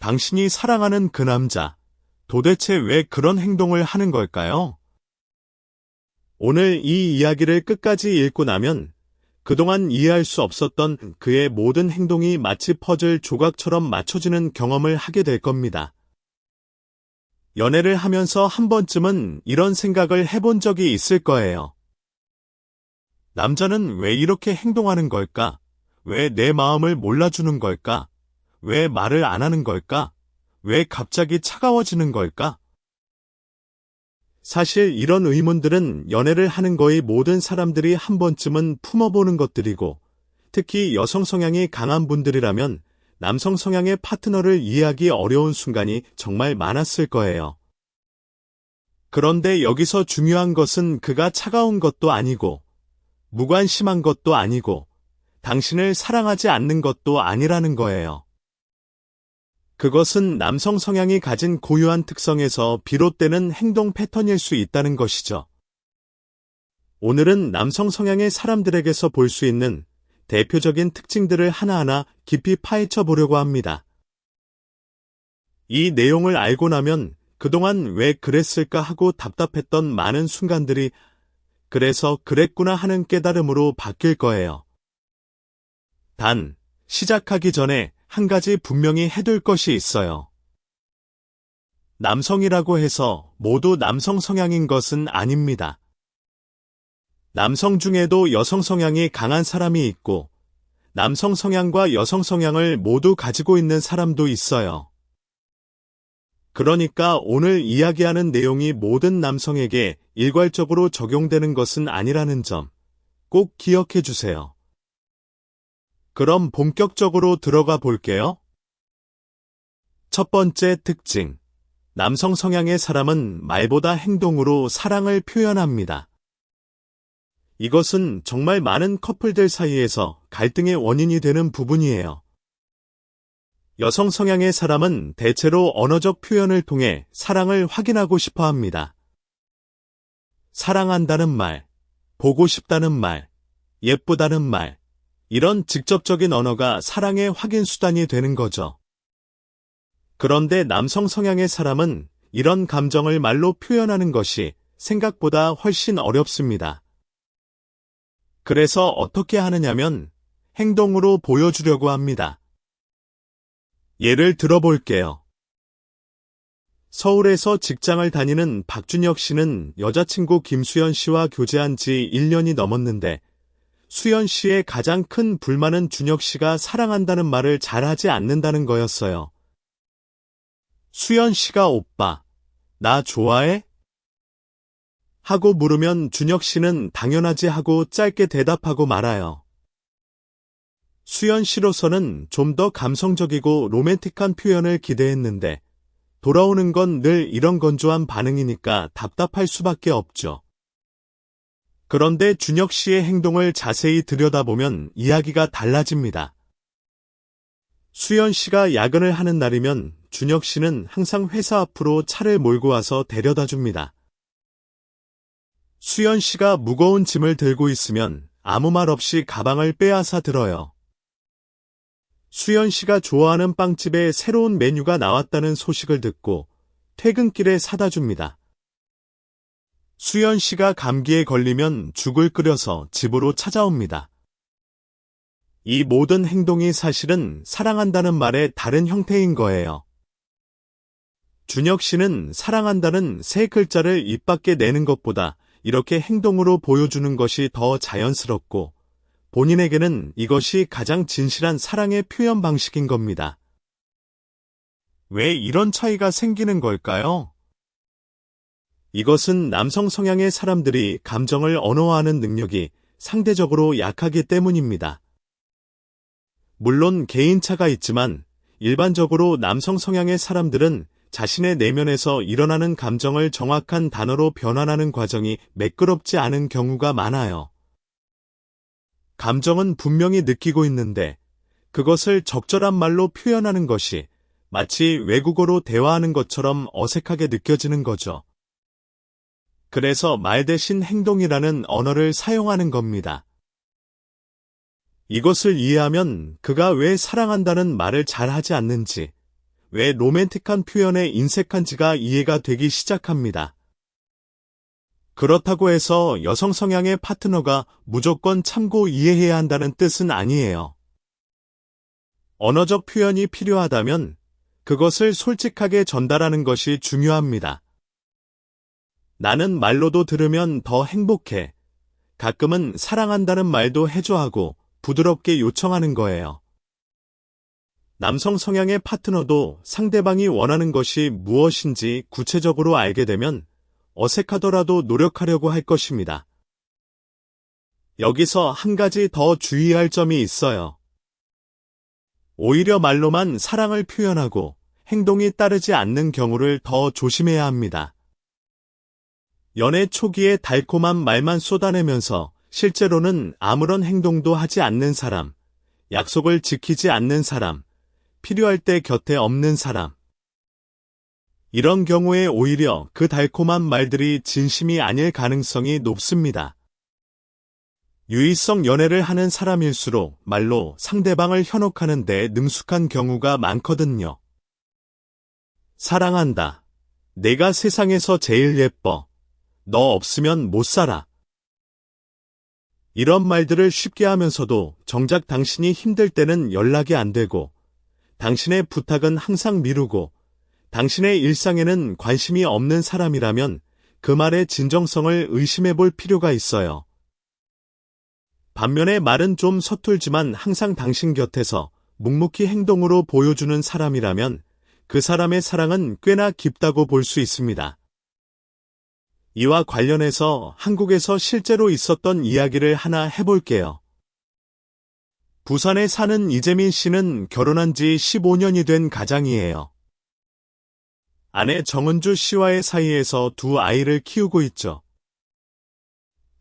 당신이 사랑하는 그 남자, 도대체 왜 그런 행동을 하는 걸까요? 오늘 이 이야기를 끝까지 읽고 나면 그동안 이해할 수 없었던 그의 모든 행동이 마치 퍼즐 조각처럼 맞춰지는 경험을 하게 될 겁니다. 연애를 하면서 한 번쯤은 이런 생각을 해본 적이 있을 거예요. 남자는 왜 이렇게 행동하는 걸까? 왜 내 마음을 몰라주는 걸까? 왜 말을 안 하는 걸까? 왜 갑자기 차가워지는 걸까? 사실 이런 의문들은 연애를 하는 거의 모든 사람들이 한 번쯤은 품어보는 것들이고, 특히 여성 성향이 강한 분들이라면 남성 성향의 파트너를 이해하기 어려운 순간이 정말 많았을 거예요. 그런데 여기서 중요한 것은 그가 차가운 것도 아니고, 무관심한 것도 아니고, 당신을 사랑하지 않는 것도 아니라는 거예요. 그것은 남성 성향이 가진 고유한 특성에서 비롯되는 행동 패턴일 수 있다는 것이죠. 오늘은 남성 성향의 사람들에게서 볼 수 있는 대표적인 특징들을 하나하나 깊이 파헤쳐 보려고 합니다. 이 내용을 알고 나면 그동안 왜 그랬을까 하고 답답했던 많은 순간들이 그래서 그랬구나 하는 깨달음으로 바뀔 거예요. 단, 시작하기 전에 한 가지 분명히 해둘 것이 있어요. 남성이라고 해서 모두 남성 성향인 것은 아닙니다. 남성 중에도 여성 성향이 강한 사람이 있고, 남성 성향과 여성 성향을 모두 가지고 있는 사람도 있어요. 그러니까 오늘 이야기하는 내용이 모든 남성에게 일괄적으로 적용되는 것은 아니라는 점 꼭 기억해 주세요. 그럼 본격적으로 들어가 볼게요. 첫 번째 특징. 남성 성향의 사람은 말보다 행동으로 사랑을 표현합니다. 이것은 정말 많은 커플들 사이에서 갈등의 원인이 되는 부분이에요. 여성 성향의 사람은 대체로 언어적 표현을 통해 사랑을 확인하고 싶어 합니다. 사랑한다는 말, 보고 싶다는 말, 예쁘다는 말, 이런 직접적인 언어가 사랑의 확인 수단이 되는 거죠. 그런데 남성 성향의 사람은 이런 감정을 말로 표현하는 것이 생각보다 훨씬 어렵습니다. 그래서 어떻게 하느냐면 행동으로 보여주려고 합니다. 예를 들어볼게요. 서울에서 직장을 다니는 박준혁 씨는 여자친구 김수연 씨와 교제한 지 1년이 넘었는데 수연 씨의 가장 큰 불만은 준혁 씨가 사랑한다는 말을 잘하지 않는다는 거였어요. 수연 씨가 오빠, 나 좋아해? 하고 물으면 준혁 씨는 당연하지 하고 짧게 대답하고 말아요. 수연 씨로서는 좀 더 감성적이고 로맨틱한 표현을 기대했는데 돌아오는 건 늘 이런 건조한 반응이니까 답답할 수밖에 없죠. 그런데 준혁 씨의 행동을 자세히 들여다보면 이야기가 달라집니다. 수연 씨가 야근을 하는 날이면 준혁 씨는 항상 회사 앞으로 차를 몰고 와서 데려다 줍니다. 수연 씨가 무거운 짐을 들고 있으면 아무 말 없이 가방을 빼앗아 들어요. 수연 씨가 좋아하는 빵집에 새로운 메뉴가 나왔다는 소식을 듣고 퇴근길에 사다 줍니다. 수연 씨가 감기에 걸리면 죽을 끓여서 집으로 찾아옵니다. 이 모든 행동이 사실은 사랑한다는 말의 다른 형태인 거예요. 준혁 씨는 사랑한다는 세 글자를 입 밖에 내는 것보다 이렇게 행동으로 보여주는 것이 더 자연스럽고 본인에게는 이것이 가장 진실한 사랑의 표현 방식인 겁니다. 왜 이런 차이가 생기는 걸까요? 이것은 남성 성향의 사람들이 감정을 언어화하는 능력이 상대적으로 약하기 때문입니다. 물론 개인차가 있지만 일반적으로 남성 성향의 사람들은 자신의 내면에서 일어나는 감정을 정확한 단어로 변환하는 과정이 매끄럽지 않은 경우가 많아요. 감정은 분명히 느끼고 있는데 그것을 적절한 말로 표현하는 것이 마치 외국어로 대화하는 것처럼 어색하게 느껴지는 거죠. 그래서 말 대신 행동이라는 언어를 사용하는 겁니다. 이것을 이해하면 그가 왜 사랑한다는 말을 잘 하지 않는지, 왜 로맨틱한 표현에 인색한지가 이해가 되기 시작합니다. 그렇다고 해서 여성 성향의 파트너가 무조건 참고 이해해야 한다는 뜻은 아니에요. 언어적 표현이 필요하다면 그것을 솔직하게 전달하는 것이 중요합니다. 나는 말로도 들으면 더 행복해. 가끔은 사랑한다는 말도 해줘 하고 부드럽게 요청하는 거예요. 남성 성향의 파트너도 상대방이 원하는 것이 무엇인지 구체적으로 알게 되면 어색하더라도 노력하려고 할 것입니다. 여기서 한 가지 더 주의할 점이 있어요. 오히려 말로만 사랑을 표현하고 행동이 따르지 않는 경우를 더 조심해야 합니다. 연애 초기에 달콤한 말만 쏟아내면서 실제로는 아무런 행동도 하지 않는 사람, 약속을 지키지 않는 사람, 필요할 때 곁에 없는 사람. 이런 경우에 오히려 그 달콤한 말들이 진심이 아닐 가능성이 높습니다. 유의성 연애를 하는 사람일수록 말로 상대방을 현혹하는 데 능숙한 경우가 많거든요. 사랑한다. 내가 세상에서 제일 예뻐. 너 없으면 못 살아. 이런 말들을 쉽게 하면서도 정작 당신이 힘들 때는 연락이 안 되고, 당신의 부탁은 항상 미루고, 당신의 일상에는 관심이 없는 사람이라면 그 말의 진정성을 의심해 볼 필요가 있어요. 반면에 말은 좀 서툴지만 항상 당신 곁에서 묵묵히 행동으로 보여주는 사람이라면 그 사람의 사랑은 꽤나 깊다고 볼 수 있습니다. 이와 관련해서 한국에서 실제로 있었던 이야기를 하나 해볼게요. 부산에 사는 이재민 씨는 결혼한 지 15년이 된 가장이에요. 아내 정은주 씨와의 사이에서 두 아이를 키우고 있죠.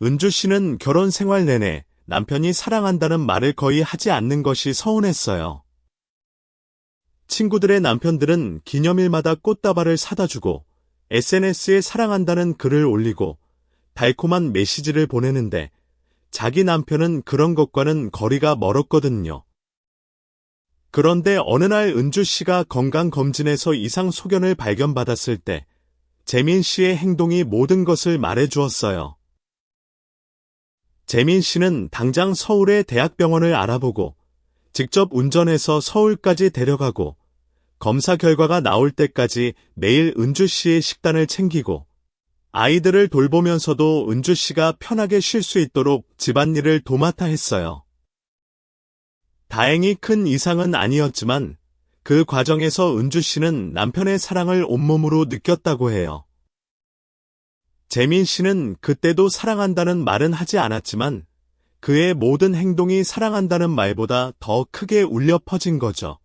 은주 씨는 결혼 생활 내내 남편이 사랑한다는 말을 거의 하지 않는 것이 서운했어요. 친구들의 남편들은 기념일마다 꽃다발을 사다 주고 SNS에 사랑한다는 글을 올리고 달콤한 메시지를 보내는데 자기 남편은 그런 것과는 거리가 멀었거든요. 그런데 어느 날 은주 씨가 건강검진에서 이상 소견을 발견받았을 때 재민 씨의 행동이 모든 것을 말해 주었어요. 재민 씨는 당장 서울의 대학병원을 알아보고 직접 운전해서 서울까지 데려가고 검사 결과가 나올 때까지 매일 은주 씨의 식단을 챙기고 아이들을 돌보면서도 은주 씨가 편하게 쉴 수 있도록 집안일을 도맡아 했어요. 다행히 큰 이상은 아니었지만 그 과정에서 은주 씨는 남편의 사랑을 온몸으로 느꼈다고 해요. 재민 씨는 그때도 사랑한다는 말은 하지 않았지만 그의 모든 행동이 사랑한다는 말보다 더 크게 울려 퍼진 거죠.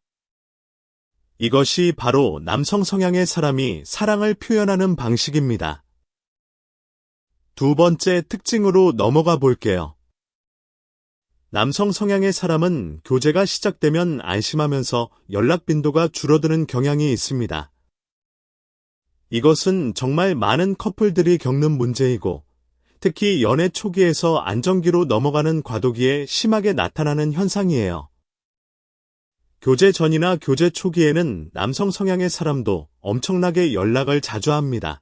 이것이 바로 남성 성향의 사람이 사랑을 표현하는 방식입니다. 두 번째 특징으로 넘어가 볼게요. 남성 성향의 사람은 교제가 시작되면 안심하면서 연락 빈도가 줄어드는 경향이 있습니다. 이것은 정말 많은 커플들이 겪는 문제이고 특히 연애 초기에서 안정기로 넘어가는 과도기에 심하게 나타나는 현상이에요. 교제 전이나 교제 초기에는 남성 성향의 사람도 엄청나게 연락을 자주 합니다.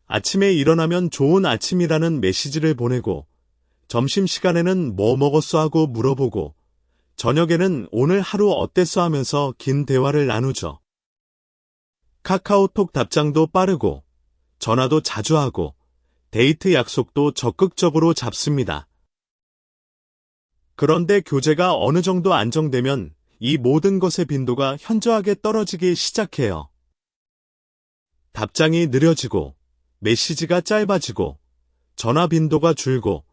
아침에 일어나면 좋은 아침이라는 메시지를 보내고 점심시간에는 뭐 먹었어 하고 물어보고 저녁에는 오늘 하루 어땠어 하면서 긴 대화를 나누죠. 카카오톡 답장도 빠르고 전화도 자주 하고 데이트 약속도 적극적으로 잡습니다. 그런데 교제가 어느 정도 안정되면 이 모든 것의 빈도가 현저하게 떨어지기 시작해요. 답장이 느려지고 메시지가 짧아지고 전화 빈도가 줄고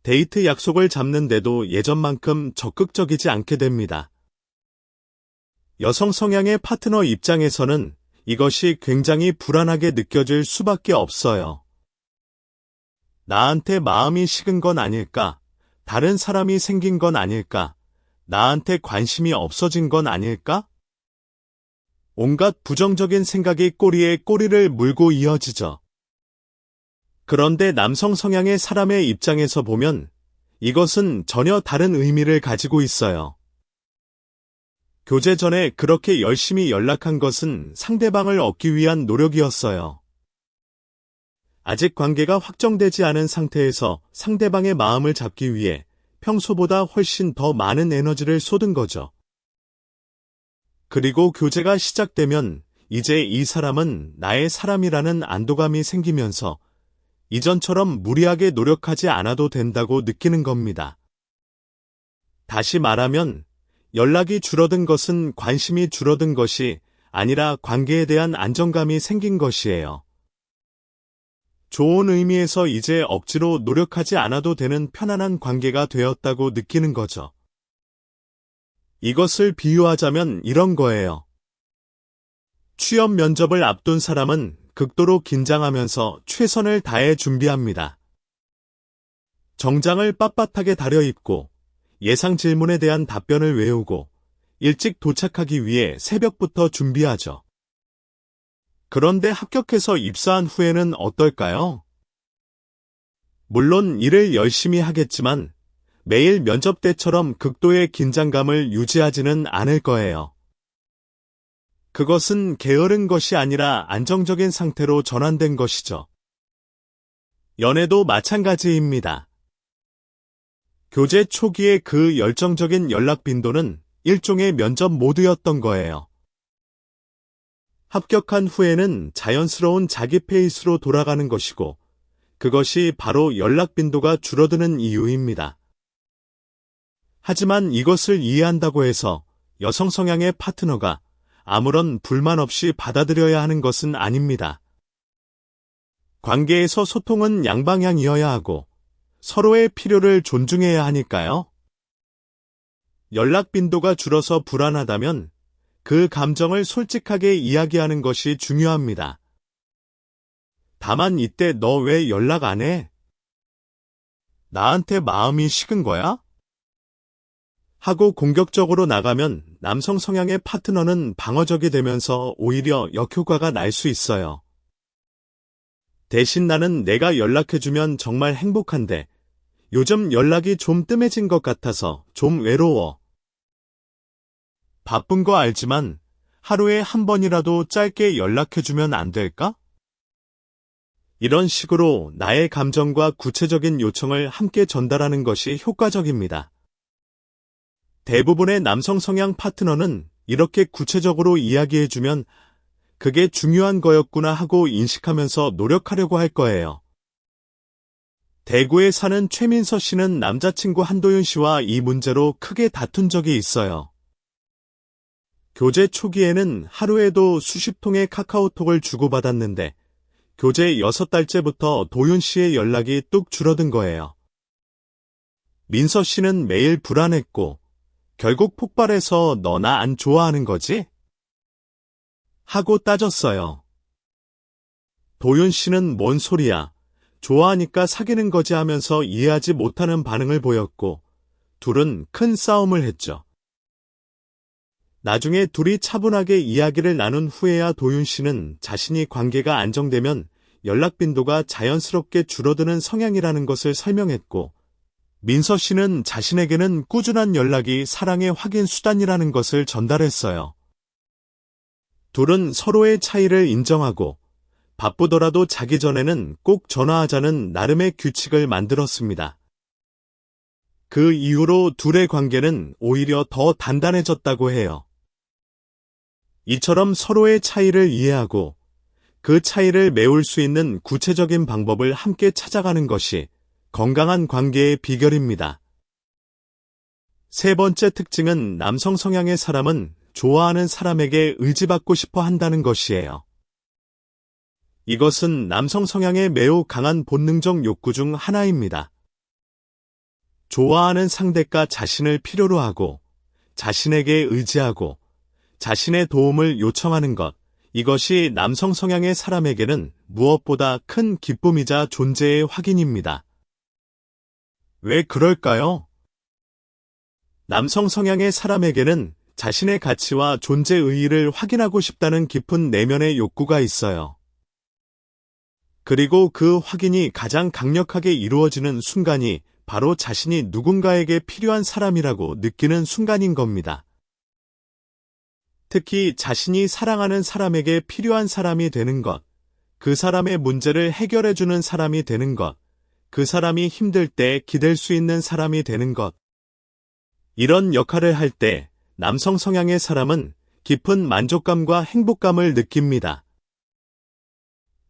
데이트 약속을 잡는데도 예전만큼 적극적이지 않게 됩니다. 여성 성향의 파트너 입장에서는 이것이 굉장히 불안하게 느껴질 수밖에 없어요. 나한테 마음이 식은 건 아닐까? 다른 사람이 생긴 건 아닐까? 나한테 관심이 없어진 건 아닐까? 온갖 부정적인 생각이 꼬리에 꼬리를 물고 이어지죠. 그런데 남성 성향의 사람의 입장에서 보면 이것은 전혀 다른 의미를 가지고 있어요. 교제 전에 그렇게 열심히 연락한 것은 상대방을 얻기 위한 노력이었어요. 아직 관계가 확정되지 않은 상태에서 상대방의 마음을 잡기 위해 평소보다 훨씬 더 많은 에너지를 쏟은 거죠. 그리고 교제가 시작되면 이제 이 사람은 나의 사람이라는 안도감이 생기면서 이전처럼 무리하게 노력하지 않아도 된다고 느끼는 겁니다. 다시 말하면 연락이 줄어든 것은 관심이 줄어든 것이 아니라 관계에 대한 안정감이 생긴 것이에요. 좋은 의미에서 이제 억지로 노력하지 않아도 되는 편안한 관계가 되었다고 느끼는 거죠. 이것을 비유하자면 이런 거예요. 취업 면접을 앞둔 사람은 극도로 긴장하면서 최선을 다해 준비합니다. 정장을 빳빳하게 다려입고 예상 질문에 대한 답변을 외우고 일찍 도착하기 위해 새벽부터 준비하죠. 그런데 합격해서 입사한 후에는 어떨까요? 물론 일을 열심히 하겠지만 매일 면접 때처럼 극도의 긴장감을 유지하지는 않을 거예요. 그것은 게으른 것이 아니라 안정적인 상태로 전환된 것이죠. 연애도 마찬가지입니다. 교제 초기의 그 열정적인 연락 빈도는 일종의 면접 모드였던 거예요. 합격한 후에는 자연스러운 자기 페이스로 돌아가는 것이고, 그것이 바로 연락 빈도가 줄어드는 이유입니다. 하지만 이것을 이해한다고 해서 여성 성향의 파트너가 아무런 불만 없이 받아들여야 하는 것은 아닙니다. 관계에서 소통은 양방향이어야 하고 서로의 필요를 존중해야 하니까요. 연락 빈도가 줄어서 불안하다면 그 감정을 솔직하게 이야기하는 것이 중요합니다. 다만 이때 너 왜 연락 안 해? 나한테 마음이 식은 거야? 하고 공격적으로 나가면 남성 성향의 파트너는 방어적이 되면서 오히려 역효과가 날 수 있어요. 대신 나는 내가 연락해주면 정말 행복한데 요즘 연락이 좀 뜸해진 것 같아서 좀 외로워. 바쁜 거 알지만 하루에 한 번이라도 짧게 연락해주면 안 될까? 이런 식으로 나의 감정과 구체적인 요청을 함께 전달하는 것이 효과적입니다. 대부분의 남성 성향 파트너는 이렇게 구체적으로 이야기해주면 그게 중요한 거였구나 하고 인식하면서 노력하려고 할 거예요. 대구에 사는 최민서 씨는 남자친구 한도윤 씨와 이 문제로 크게 다툰 적이 있어요. 교제 초기에는 하루에도 수십 통의 카카오톡을 주고받았는데 교제 6달째부터 도윤 씨의 연락이 뚝 줄어든 거예요. 민서 씨는 매일 불안했고 결국 폭발해서 너 나 안 좋아하는 거지? 하고 따졌어요. 도윤 씨는 뭔 소리야, 좋아하니까 사귀는 거지 하면서 이해하지 못하는 반응을 보였고 둘은 큰 싸움을 했죠. 나중에 둘이 차분하게 이야기를 나눈 후에야 도윤 씨는 자신이 관계가 안정되면 연락 빈도가 자연스럽게 줄어드는 성향이라는 것을 설명했고, 민서 씨는 자신에게는 꾸준한 연락이 사랑의 확인 수단이라는 것을 전달했어요. 둘은 서로의 차이를 인정하고 바쁘더라도 자기 전에는 꼭 전화하자는 나름의 규칙을 만들었습니다. 그 이후로 둘의 관계는 오히려 더 단단해졌다고 해요. 이처럼 서로의 차이를 이해하고 그 차이를 메울 수 있는 구체적인 방법을 함께 찾아가는 것이 건강한 관계의 비결입니다. 세 번째 특징은 남성 성향의 사람은 좋아하는 사람에게 의지받고 싶어 한다는 것이에요. 이것은 남성 성향의 매우 강한 본능적 욕구 중 하나입니다. 좋아하는 상대가 자신을 필요로 하고 자신에게 의지하고 자신의 도움을 요청하는 것, 이것이 남성 성향의 사람에게는 무엇보다 큰 기쁨이자 존재의 확인입니다. 왜 그럴까요? 남성 성향의 사람에게는 자신의 가치와 존재 의의를 확인하고 싶다는 깊은 내면의 욕구가 있어요. 그리고 그 확인이 가장 강력하게 이루어지는 순간이 바로 자신이 누군가에게 필요한 사람이라고 느끼는 순간인 겁니다. 특히 자신이 사랑하는 사람에게 필요한 사람이 되는 것, 그 사람의 문제를 해결해주는 사람이 되는 것, 그 사람이 힘들 때 기댈 수 있는 사람이 되는 것. 이런 역할을 할 때 남성 성향의 사람은 깊은 만족감과 행복감을 느낍니다.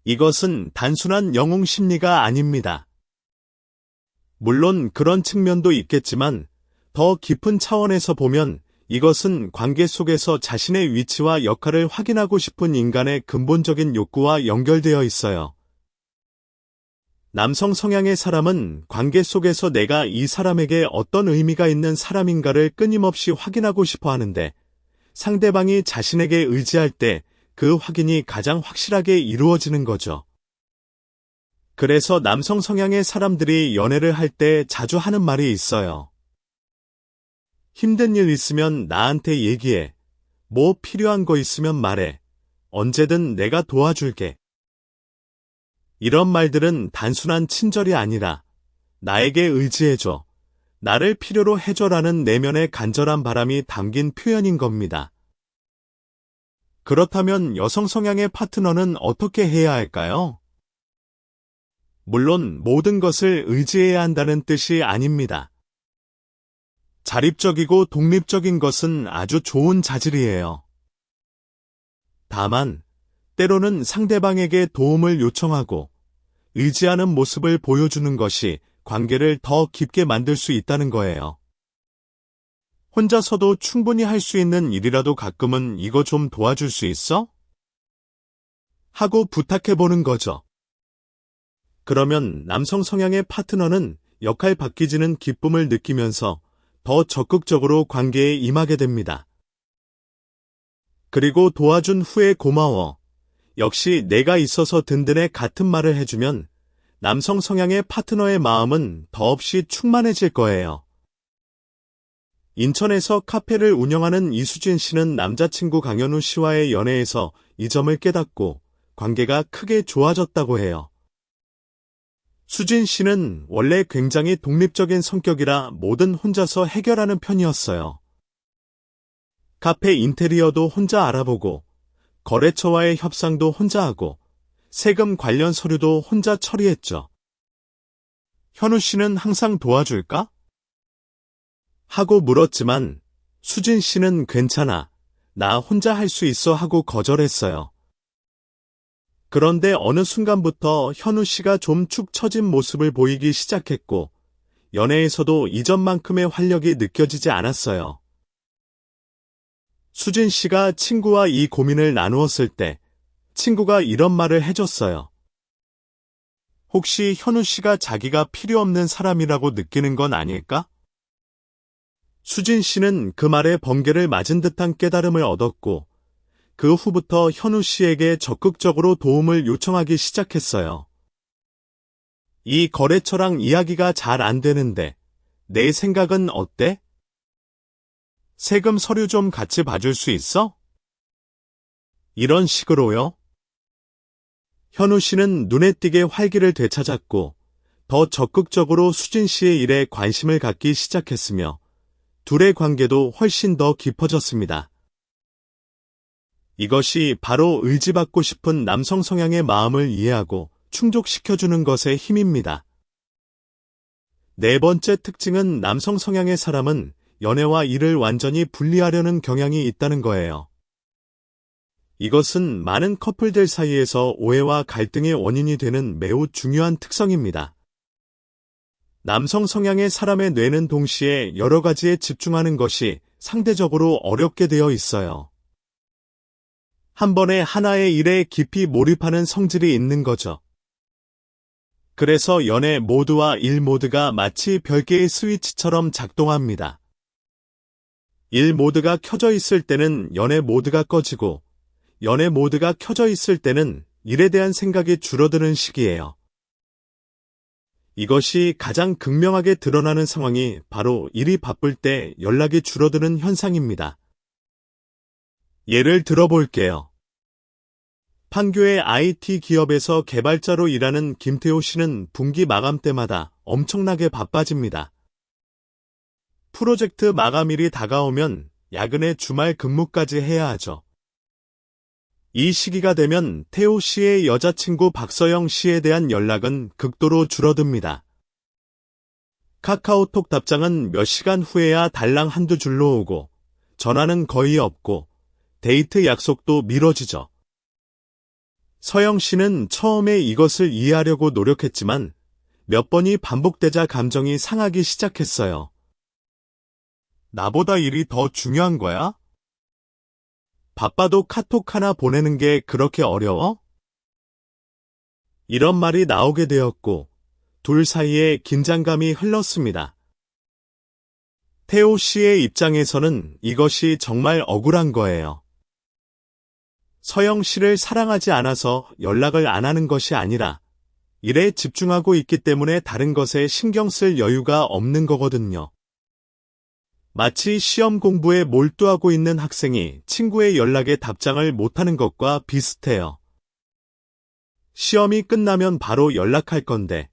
이것은 단순한 영웅 심리가 아닙니다. 물론 그런 측면도 있겠지만 더 깊은 차원에서 보면 이것은 관계 속에서 자신의 위치와 역할을 확인하고 싶은 인간의 근본적인 욕구와 연결되어 있어요. 남성 성향의 사람은 관계 속에서 내가 이 사람에게 어떤 의미가 있는 사람인가를 끊임없이 확인하고 싶어 하는데, 상대방이 자신에게 의지할 때 그 확인이 가장 확실하게 이루어지는 거죠. 그래서 남성 성향의 사람들이 연애를 할 때 자주 하는 말이 있어요. 힘든 일 있으면 나한테 얘기해. 뭐 필요한 거 있으면 말해. 언제든 내가 도와줄게. 이런 말들은 단순한 친절이 아니라 나에게 의지해줘, 나를 필요로 해줘라는 내면의 간절한 바람이 담긴 표현인 겁니다. 그렇다면 여성 성향의 파트너는 어떻게 해야 할까요? 물론 모든 것을 의지해야 한다는 뜻이 아닙니다. 자립적이고 독립적인 것은 아주 좋은 자질이에요. 다만 때로는 상대방에게 도움을 요청하고 의지하는 모습을 보여주는 것이 관계를 더 깊게 만들 수 있다는 거예요. 혼자서도 충분히 할 수 있는 일이라도 가끔은 이거 좀 도와줄 수 있어? 하고 부탁해보는 거죠. 그러면 남성 성향의 파트너는 역할 바뀌지는 기쁨을 느끼면서 더 적극적으로 관계에 임하게 됩니다. 그리고 도와준 후에 고마워, 역시 내가 있어서 든든해 같은 말을 해주면 남성 성향의 파트너의 마음은 더없이 충만해질 거예요. 인천에서 카페를 운영하는 이수진 씨는 남자친구 강현우 씨와의 연애에서 이 점을 깨닫고 관계가 크게 좋아졌다고 해요. 수진 씨는 원래 굉장히 독립적인 성격이라 뭐든 혼자서 해결하는 편이었어요. 카페 인테리어도 혼자 알아보고, 거래처와의 협상도 혼자 하고, 세금 관련 서류도 혼자 처리했죠. 현우 씨는 항상 도와줄까? 하고 물었지만 수진 씨는 괜찮아, 나 혼자 할 수 있어 하고 거절했어요. 그런데 어느 순간부터 현우 씨가 좀 축 처진 모습을 보이기 시작했고, 연애에서도 이전만큼의 활력이 느껴지지 않았어요. 수진 씨가 친구와 이 고민을 나누었을 때 친구가 이런 말을 해줬어요. 혹시 현우 씨가 자기가 필요 없는 사람이라고 느끼는 건 아닐까? 수진 씨는 그 말에 번개를 맞은 듯한 깨달음을 얻었고, 그 후부터 현우 씨에게 적극적으로 도움을 요청하기 시작했어요. 이 거래처랑 이야기가 잘 안 되는데 내 생각은 어때? 세금 서류 좀 같이 봐줄 수 있어? 이런 식으로요. 현우 씨는 눈에 띄게 활기를 되찾았고 더 적극적으로 수진 씨의 일에 관심을 갖기 시작했으며 둘의 관계도 훨씬 더 깊어졌습니다. 이것이 바로 의지받고 싶은 남성 성향의 마음을 이해하고 충족시켜주는 것의 힘입니다. 네 번째 특징은 남성 성향의 사람은 연애와 일을 완전히 분리하려는 경향이 있다는 거예요. 이것은 많은 커플들 사이에서 오해와 갈등의 원인이 되는 매우 중요한 특성입니다. 남성 성향의 사람의 뇌는 동시에 여러 가지에 집중하는 것이 상대적으로 어렵게 되어 있어요. 한 번에 하나의 일에 깊이 몰입하는 성질이 있는 거죠. 그래서 연애 모드와 일 모드가 마치 별개의 스위치처럼 작동합니다. 일 모드가 켜져 있을 때는 연애 모드가 꺼지고, 연애 모드가 켜져 있을 때는 일에 대한 생각이 줄어드는 시기예요. 이것이 가장 극명하게 드러나는 상황이 바로 일이 바쁠 때 연락이 줄어드는 현상입니다. 예를 들어볼게요. 판교의 IT 기업에서 개발자로 일하는 김태호 씨는 분기 마감 때마다 엄청나게 바빠집니다. 프로젝트 마감일이 다가오면 야근에 주말 근무까지 해야 하죠. 이 시기가 되면 태호 씨의 여자친구 박서영 씨에 대한 연락은 극도로 줄어듭니다. 카카오톡 답장은 몇 시간 후에야 달랑 한두 줄로 오고, 전화는 거의 없고, 데이트 약속도 미뤄지죠. 서영 씨는 처음에 이것을 이해하려고 노력했지만 몇 번이 반복되자 감정이 상하기 시작했어요. 나보다 일이 더 중요한 거야? 바빠도 카톡 하나 보내는 게 그렇게 어려워? 이런 말이 나오게 되었고, 둘 사이에 긴장감이 흘렀습니다. 태호 씨의 입장에서는 이것이 정말 억울한 거예요. 서영 씨를 사랑하지 않아서 연락을 안 하는 것이 아니라 일에 집중하고 있기 때문에 다른 것에 신경 쓸 여유가 없는 거거든요. 마치 시험 공부에 몰두하고 있는 학생이 친구의 연락에 답장을 못하는 것과 비슷해요. 시험이 끝나면 바로 연락할 건데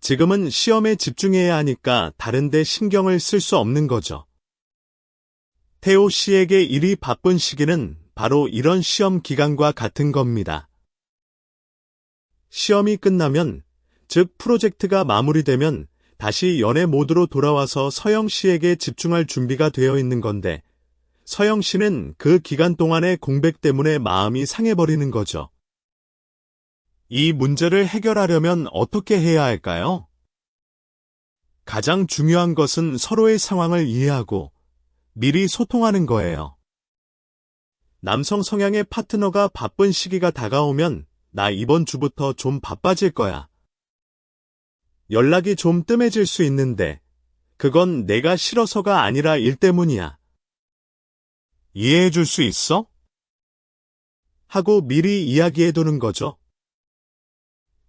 지금은 시험에 집중해야 하니까 다른 데 신경을 쓸 수 없는 거죠. 태호 씨에게 일이 바쁜 시기는 바로 이런 시험 기간과 같은 겁니다. 시험이 끝나면, 즉 프로젝트가 마무리되면 다시 연애 모드로 돌아와서 서영 씨에게 집중할 준비가 되어 있는 건데, 서영 씨는 그 기간 동안의 공백 때문에 마음이 상해버리는 거죠. 이 문제를 해결하려면 어떻게 해야 할까요? 가장 중요한 것은 서로의 상황을 이해하고 미리 소통하는 거예요. 남성 성향의 파트너가 바쁜 시기가 다가오면 나 이번 주부터 좀 바빠질 거야. 연락이 좀 뜸해질 수 있는데 그건 내가 싫어서가 아니라 일 때문이야. 이해해 줄 수 있어? 하고 미리 이야기해두는 거죠.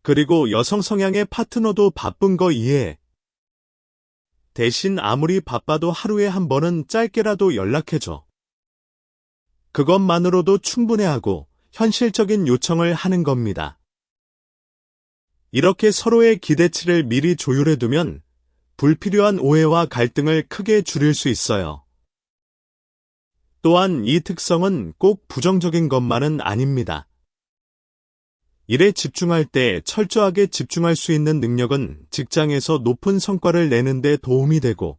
그리고 여성 성향의 파트너도 바쁜 거 이해해. 대신 아무리 바빠도 하루에 한 번은 짧게라도 연락해줘. 그것만으로도 충분해하고 현실적인 요청을 하는 겁니다. 이렇게 서로의 기대치를 미리 조율해두면 불필요한 오해와 갈등을 크게 줄일 수 있어요. 또한 이 특성은 꼭 부정적인 것만은 아닙니다. 일에 집중할 때 철저하게 집중할 수 있는 능력은 직장에서 높은 성과를 내는 데 도움이 되고,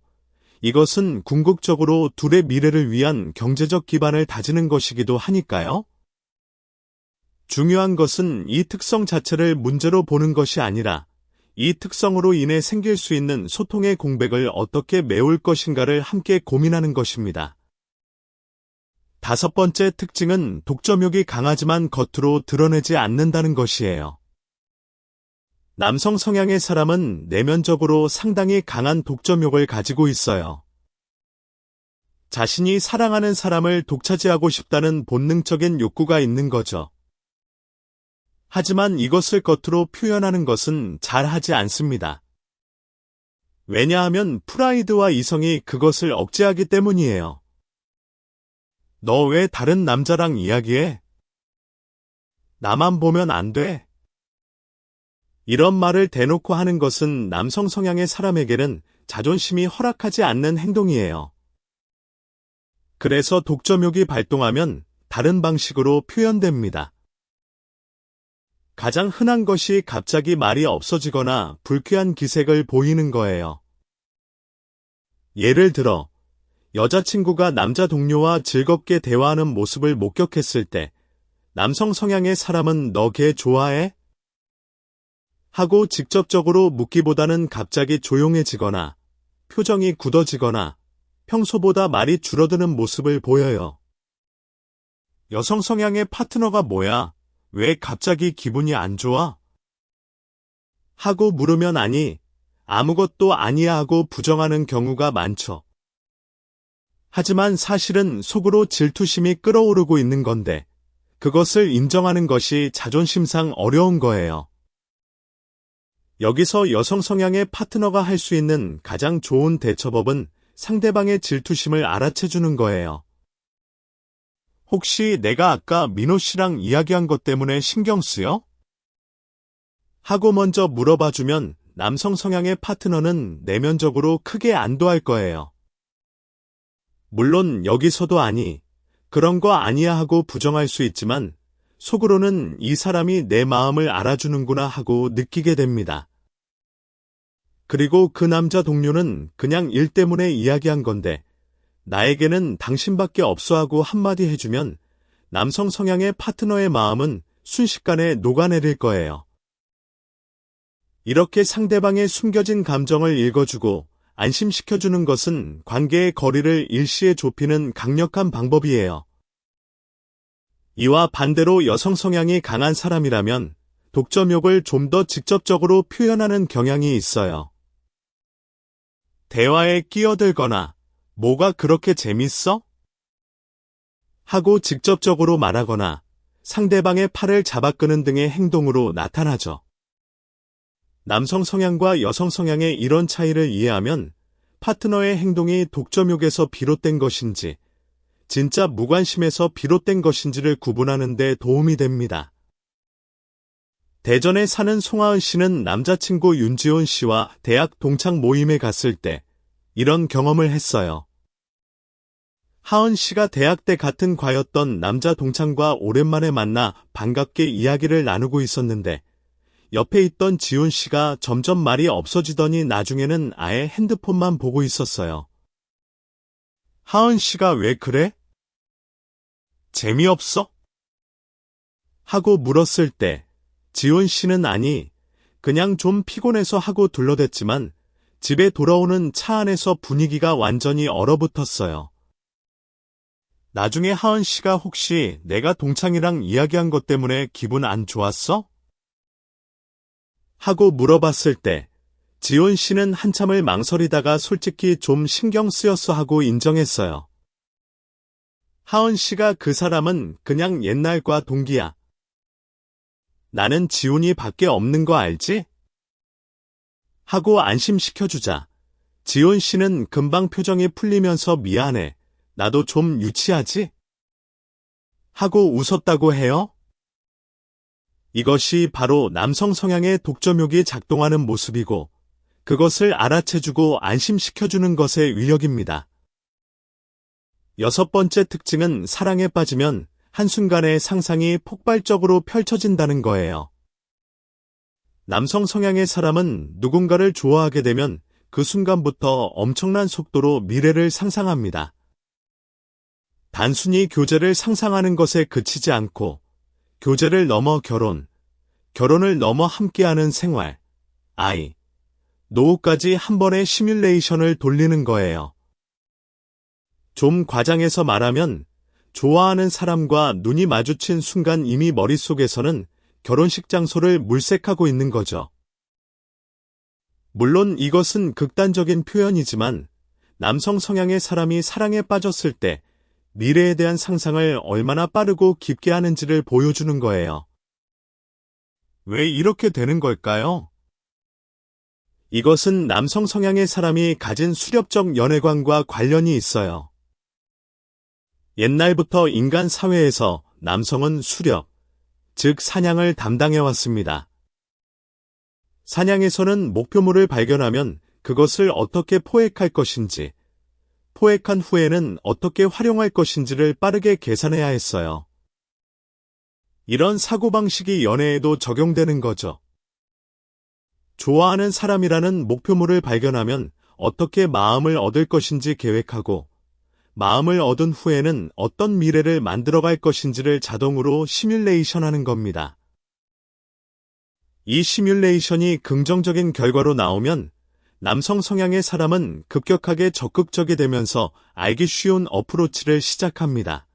이것은 궁극적으로 둘의 미래를 위한 경제적 기반을 다지는 것이기도 하니까요. 중요한 것은 이 특성 자체를 문제로 보는 것이 아니라 이 특성으로 인해 생길 수 있는 소통의 공백을 어떻게 메울 것인가를 함께 고민하는 것입니다. 5번째 특징은 독점욕이 강하지만 겉으로 드러내지 않는다는 것이에요. 남성 성향의 사람은 내면적으로 상당히 강한 독점욕을 가지고 있어요. 자신이 사랑하는 사람을 독차지하고 싶다는 본능적인 욕구가 있는 거죠. 하지만 이것을 겉으로 표현하는 것은 잘하지 않습니다. 왜냐하면 프라이드와 이성이 그것을 억제하기 때문이에요. 너 왜 다른 남자랑 이야기해? 나만 보면 안 돼? 이런 말을 대놓고 하는 것은 남성 성향의 사람에게는 자존심이 허락하지 않는 행동이에요. 그래서 독점욕이 발동하면 다른 방식으로 표현됩니다. 가장 흔한 것이 갑자기 말이 없어지거나 불쾌한 기색을 보이는 거예요. 예를 들어, 여자친구가 남자 동료와 즐겁게 대화하는 모습을 목격했을 때 남성 성향의 사람은 너 걔 좋아해? 하고 직접적으로 묻기보다는 갑자기 조용해지거나 표정이 굳어지거나 평소보다 말이 줄어드는 모습을 보여요. 여성 성향의 파트너가 뭐야? 왜 갑자기 기분이 안 좋아? 하고 물으면 아니, 아무것도 아니야 하고 부정하는 경우가 많죠. 하지만 사실은 속으로 질투심이 끓어오르고 있는 건데 그것을 인정하는 것이 자존심상 어려운 거예요. 여기서 여성 성향의 파트너가 할 수 있는 가장 좋은 대처법은 상대방의 질투심을 알아채주는 거예요. 혹시 내가 아까 민호 씨랑 이야기한 것 때문에 신경 쓰여? 하고 먼저 물어봐주면 남성 성향의 파트너는 내면적으로 크게 안도할 거예요. 물론 여기서도 아니, 그런 거 아니야 하고 부정할 수 있지만 속으로는 이 사람이 내 마음을 알아주는구나 하고 느끼게 됩니다. 그리고 그 남자 동료는 그냥 일 때문에 이야기한 건데 나에게는 당신밖에 없어 하고 한마디 해주면 남성 성향의 파트너의 마음은 순식간에 녹아내릴 거예요. 이렇게 상대방의 숨겨진 감정을 읽어주고 안심시켜주는 것은 관계의 거리를 일시에 좁히는 강력한 방법이에요. 이와 반대로 여성 성향이 강한 사람이라면 독점욕을 좀 더 직접적으로 표현하는 경향이 있어요. 대화에 끼어들거나 뭐가 그렇게 재밌어? 하고 직접적으로 말하거나 상대방의 팔을 잡아 끄는 등의 행동으로 나타나죠. 남성 성향과 여성 성향의 이런 차이를 이해하면 파트너의 행동이 독점욕에서 비롯된 것인지 진짜 무관심에서 비롯된 것인지를 구분하는 데 도움이 됩니다. 대전에 사는 송하은 씨는 남자친구 윤지원 씨와 대학 동창 모임에 갔을 때 이런 경험을 했어요. 하은 씨가 대학 때 같은 과였던 남자 동창과 오랜만에 만나 반갑게 이야기를 나누고 있었는데 옆에 있던 지훈 씨가 점점 말이 없어지더니 나중에는 아예 핸드폰만 보고 있었어요. 하은 씨가 왜 그래? 재미없어? 하고 물었을 때 지훈 씨는 아니, 그냥 좀 피곤해서 하고 둘러댔지만 집에 돌아오는 차 안에서 분위기가 완전히 얼어붙었어요. 나중에 하은 씨가 혹시 내가 동창이랑 이야기한 것 때문에 기분 안 좋았어? 하고 물어봤을 때 지훈 씨는 한참을 망설이다가 솔직히 좀 신경 쓰였어 하고 인정했어요. 하은 씨가 그 사람은 그냥 옛날과 동기야. 나는 지훈이 밖에 없는 거 알지? 하고 안심시켜주자. 지훈 씨는 금방 표정이 풀리면서 미안해. 나도 좀 유치하지? 하고 웃었다고 해요? 이것이 바로 남성 성향의 독점욕이 작동하는 모습이고 그것을 알아채주고 안심시켜주는 것의 위력입니다. 여섯 번째 특징은 사랑에 빠지면 한순간에 상상이 폭발적으로 펼쳐진다는 거예요. 남성 성향의 사람은 누군가를 좋아하게 되면 그 순간부터 엄청난 속도로 미래를 상상합니다. 단순히 교제를 상상하는 것에 그치지 않고 교제를 넘어 결혼, 결혼을 넘어 함께하는 생활, 아이, 노후까지 한 번의 시뮬레이션을 돌리는 거예요. 좀 과장해서 말하면 좋아하는 사람과 눈이 마주친 순간 이미 머릿속에서는 결혼식 장소를 물색하고 있는 거죠. 물론 이것은 극단적인 표현이지만 남성 성향의 사람이 사랑에 빠졌을 때 미래에 대한 상상을 얼마나 빠르고 깊게 하는지를 보여주는 거예요. 왜 이렇게 되는 걸까요? 이것은 남성 성향의 사람이 가진 수렵적 연애관과 관련이 있어요. 옛날부터 인간 사회에서 남성은 수렵, 즉 사냥을 담당해왔습니다. 사냥에서는 목표물을 발견하면 그것을 어떻게 포획할 것인지, 포획한 후에는 어떻게 활용할 것인지를 빠르게 계산해야 했어요. 이런 사고방식이 연애에도 적용되는 거죠. 좋아하는 사람이라는 목표물을 발견하면 어떻게 마음을 얻을 것인지 계획하고 마음을 얻은 후에는 어떤 미래를 만들어갈 것인지를 자동으로 시뮬레이션하는 겁니다. 이 시뮬레이션이 긍정적인 결과로 나오면 남성 성향의 사람은 급격하게 적극적이 되면서 알기 쉬운 어프로치를 시작합니다.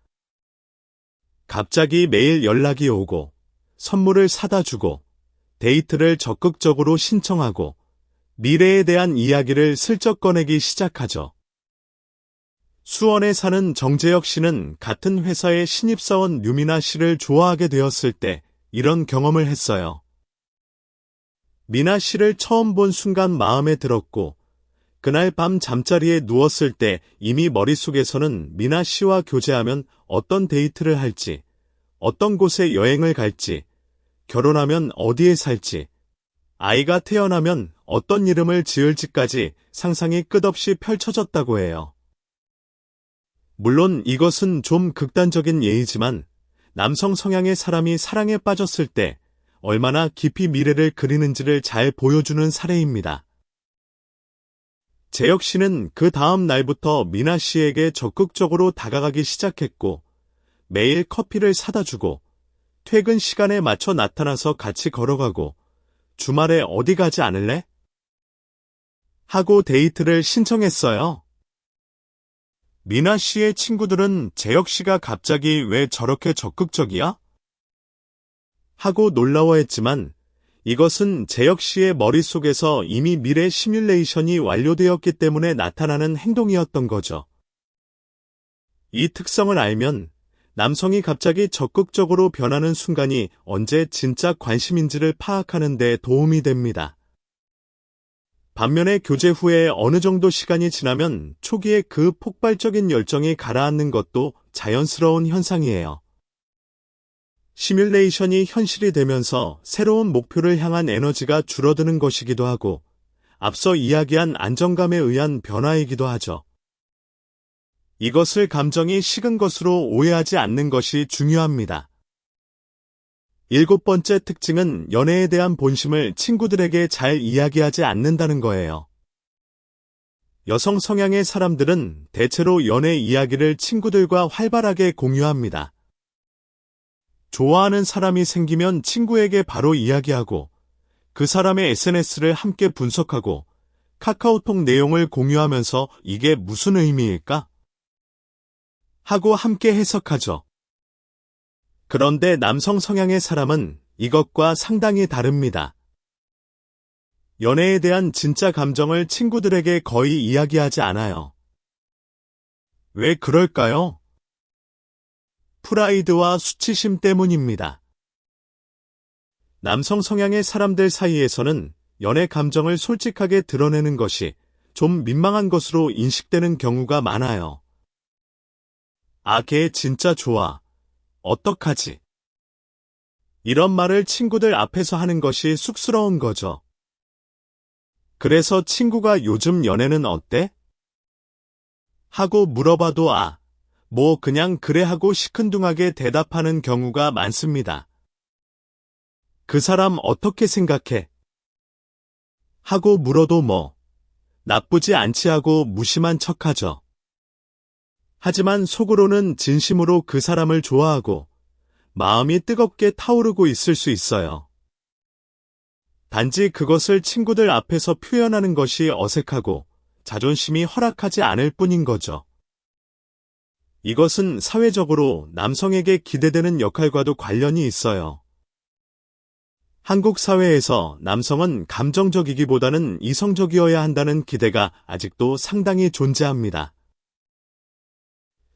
갑자기 매일 연락이 오고 선물을 사다 주고 데이트를 적극적으로 신청하고 미래에 대한 이야기를 슬쩍 꺼내기 시작하죠. 수원에 사는 정재혁 씨는 같은 회사의 신입사원 유미나 씨를 좋아하게 되었을 때 이런 경험을 했어요. 미나 씨를 처음 본 순간 마음에 들었고 그날 밤 잠자리에 누웠을 때 이미 머릿속에서는 미나 씨와 교제하면 어떤 데이트를 할지, 어떤 곳에 여행을 갈지, 결혼하면 어디에 살지, 아이가 태어나면 어떤 이름을 지을지까지 상상이 끝없이 펼쳐졌다고 해요. 물론 이것은 좀 극단적인 예이지만 남성 성향의 사람이 사랑에 빠졌을 때 얼마나 깊이 미래를 그리는지를 잘 보여주는 사례입니다. 재혁 씨는 그 다음 날부터 미나 씨에게 적극적으로 다가가기 시작했고 매일 커피를 사다 주고 퇴근 시간에 맞춰 나타나서 같이 걸어가고 주말에 어디 가지 않을래? 하고 데이트를 신청했어요. 미나 씨의 친구들은 재혁 씨가 갑자기 왜 저렇게 적극적이야? 하고 놀라워했지만 이것은 재혁 씨의 머릿속에서 이미 미래 시뮬레이션이 완료되었기 때문에 나타나는 행동이었던 거죠. 이 특성을 알면 남성이 갑자기 적극적으로 변하는 순간이 언제 진짜 관심인지를 파악하는 데 도움이 됩니다. 반면에 교제 후에 어느 정도 시간이 지나면 초기에 그 폭발적인 열정이 가라앉는 것도 자연스러운 현상이에요. 시뮬레이션이 현실이 되면서 새로운 목표를 향한 에너지가 줄어드는 것이기도 하고 앞서 이야기한 안정감에 의한 변화이기도 하죠. 이것을 감정이 식은 것으로 오해하지 않는 것이 중요합니다. 7번째 특징은 연애에 대한 본심을 친구들에게 잘 이야기하지 않는다는 거예요. 여성 성향의 사람들은 대체로 연애 이야기를 친구들과 활발하게 공유합니다. 좋아하는 사람이 생기면 친구에게 바로 이야기하고 그 사람의 SNS를 함께 분석하고 카카오톡 내용을 공유하면서 이게 무슨 의미일까? 하고 함께 해석하죠. 그런데 남성 성향의 사람은 이것과 상당히 다릅니다. 연애에 대한 진짜 감정을 친구들에게 거의 이야기하지 않아요. 왜 그럴까요? 프라이드와 수치심 때문입니다. 남성 성향의 사람들 사이에서는 연애 감정을 솔직하게 드러내는 것이 좀 민망한 것으로 인식되는 경우가 많아요. 아, 걔 진짜 좋아. 어떡하지? 이런 말을 친구들 앞에서 하는 것이 쑥스러운 거죠. 그래서 친구가 요즘 연애는 어때? 하고 물어봐도 뭐 그냥 그래 하고 시큰둥하게 대답하는 경우가 많습니다. 그 사람 어떻게 생각해? 하고 물어도 뭐 나쁘지 않지 하고 무심한 척하죠. 하지만 속으로는 진심으로 그 사람을 좋아하고 마음이 뜨겁게 타오르고 있을 수 있어요. 단지 그것을 친구들 앞에서 표현하는 것이 어색하고 자존심이 허락하지 않을 뿐인 거죠. 이것은 사회적으로 남성에게 기대되는 역할과도 관련이 있어요. 한국 사회에서 남성은 감정적이기보다는 이성적이어야 한다는 기대가 아직도 상당히 존재합니다.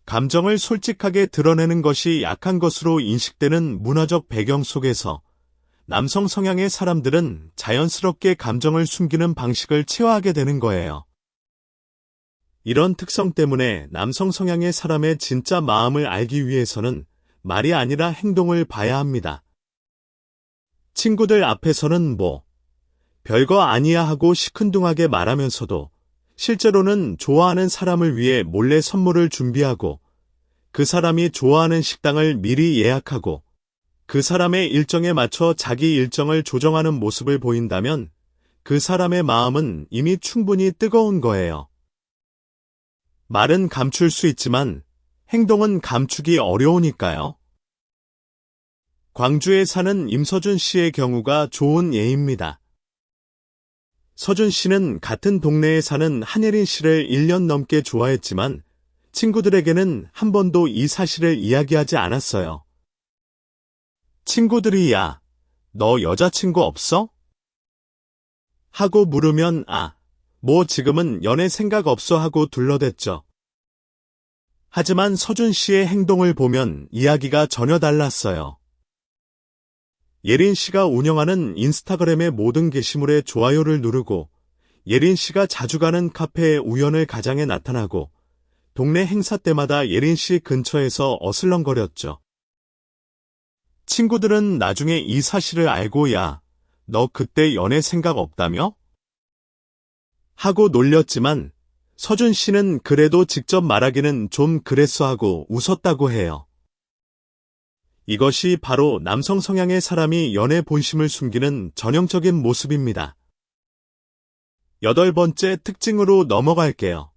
감정을 솔직하게 드러내는 것이 약한 것으로 인식되는 문화적 배경 속에서 남성 성향의 사람들은 자연스럽게 감정을 숨기는 방식을 취하게 되는 거예요. 이런 특성 때문에 남성 성향의 사람의 진짜 마음을 알기 위해서는 말이 아니라 행동을 봐야 합니다. 친구들 앞에서는 뭐 별거 아니야 하고 시큰둥하게 말하면서도 실제로는 좋아하는 사람을 위해 몰래 선물을 준비하고 그 사람이 좋아하는 식당을 미리 예약하고 그 사람의 일정에 맞춰 자기 일정을 조정하는 모습을 보인다면 그 사람의 마음은 이미 충분히 뜨거운 거예요. 말은 감출 수 있지만 행동은 감추기 어려우니까요. 광주에 사는 임서준 씨의 경우가 좋은 예입니다. 서준 씨는 같은 동네에 사는 한예린 씨를 1년 넘게 좋아했지만 친구들에게는 한 번도 이 사실을 이야기하지 않았어요. 친구들이 야, 너 여자친구 없어? 하고 물으면 뭐 지금은 연애 생각 없어 하고 둘러댔죠. 하지만 서준 씨의 행동을 보면 이야기가 전혀 달랐어요. 예린 씨가 운영하는 인스타그램의 모든 게시물에 좋아요를 누르고 예린 씨가 자주 가는 카페에 우연을 가장에 나타나고 동네 행사 때마다 예린 씨 근처에서 어슬렁거렸죠. 친구들은 나중에 이 사실을 알고 야, 너 그때 연애 생각 없다며? 하고 놀렸지만 서준 씨는 그래도 직접 말하기는 좀 그랬어 하고 웃었다고 해요. 이것이 바로 남성 성향의 사람이 연애 본심을 숨기는 전형적인 모습입니다. 8번째 특징으로 넘어갈게요.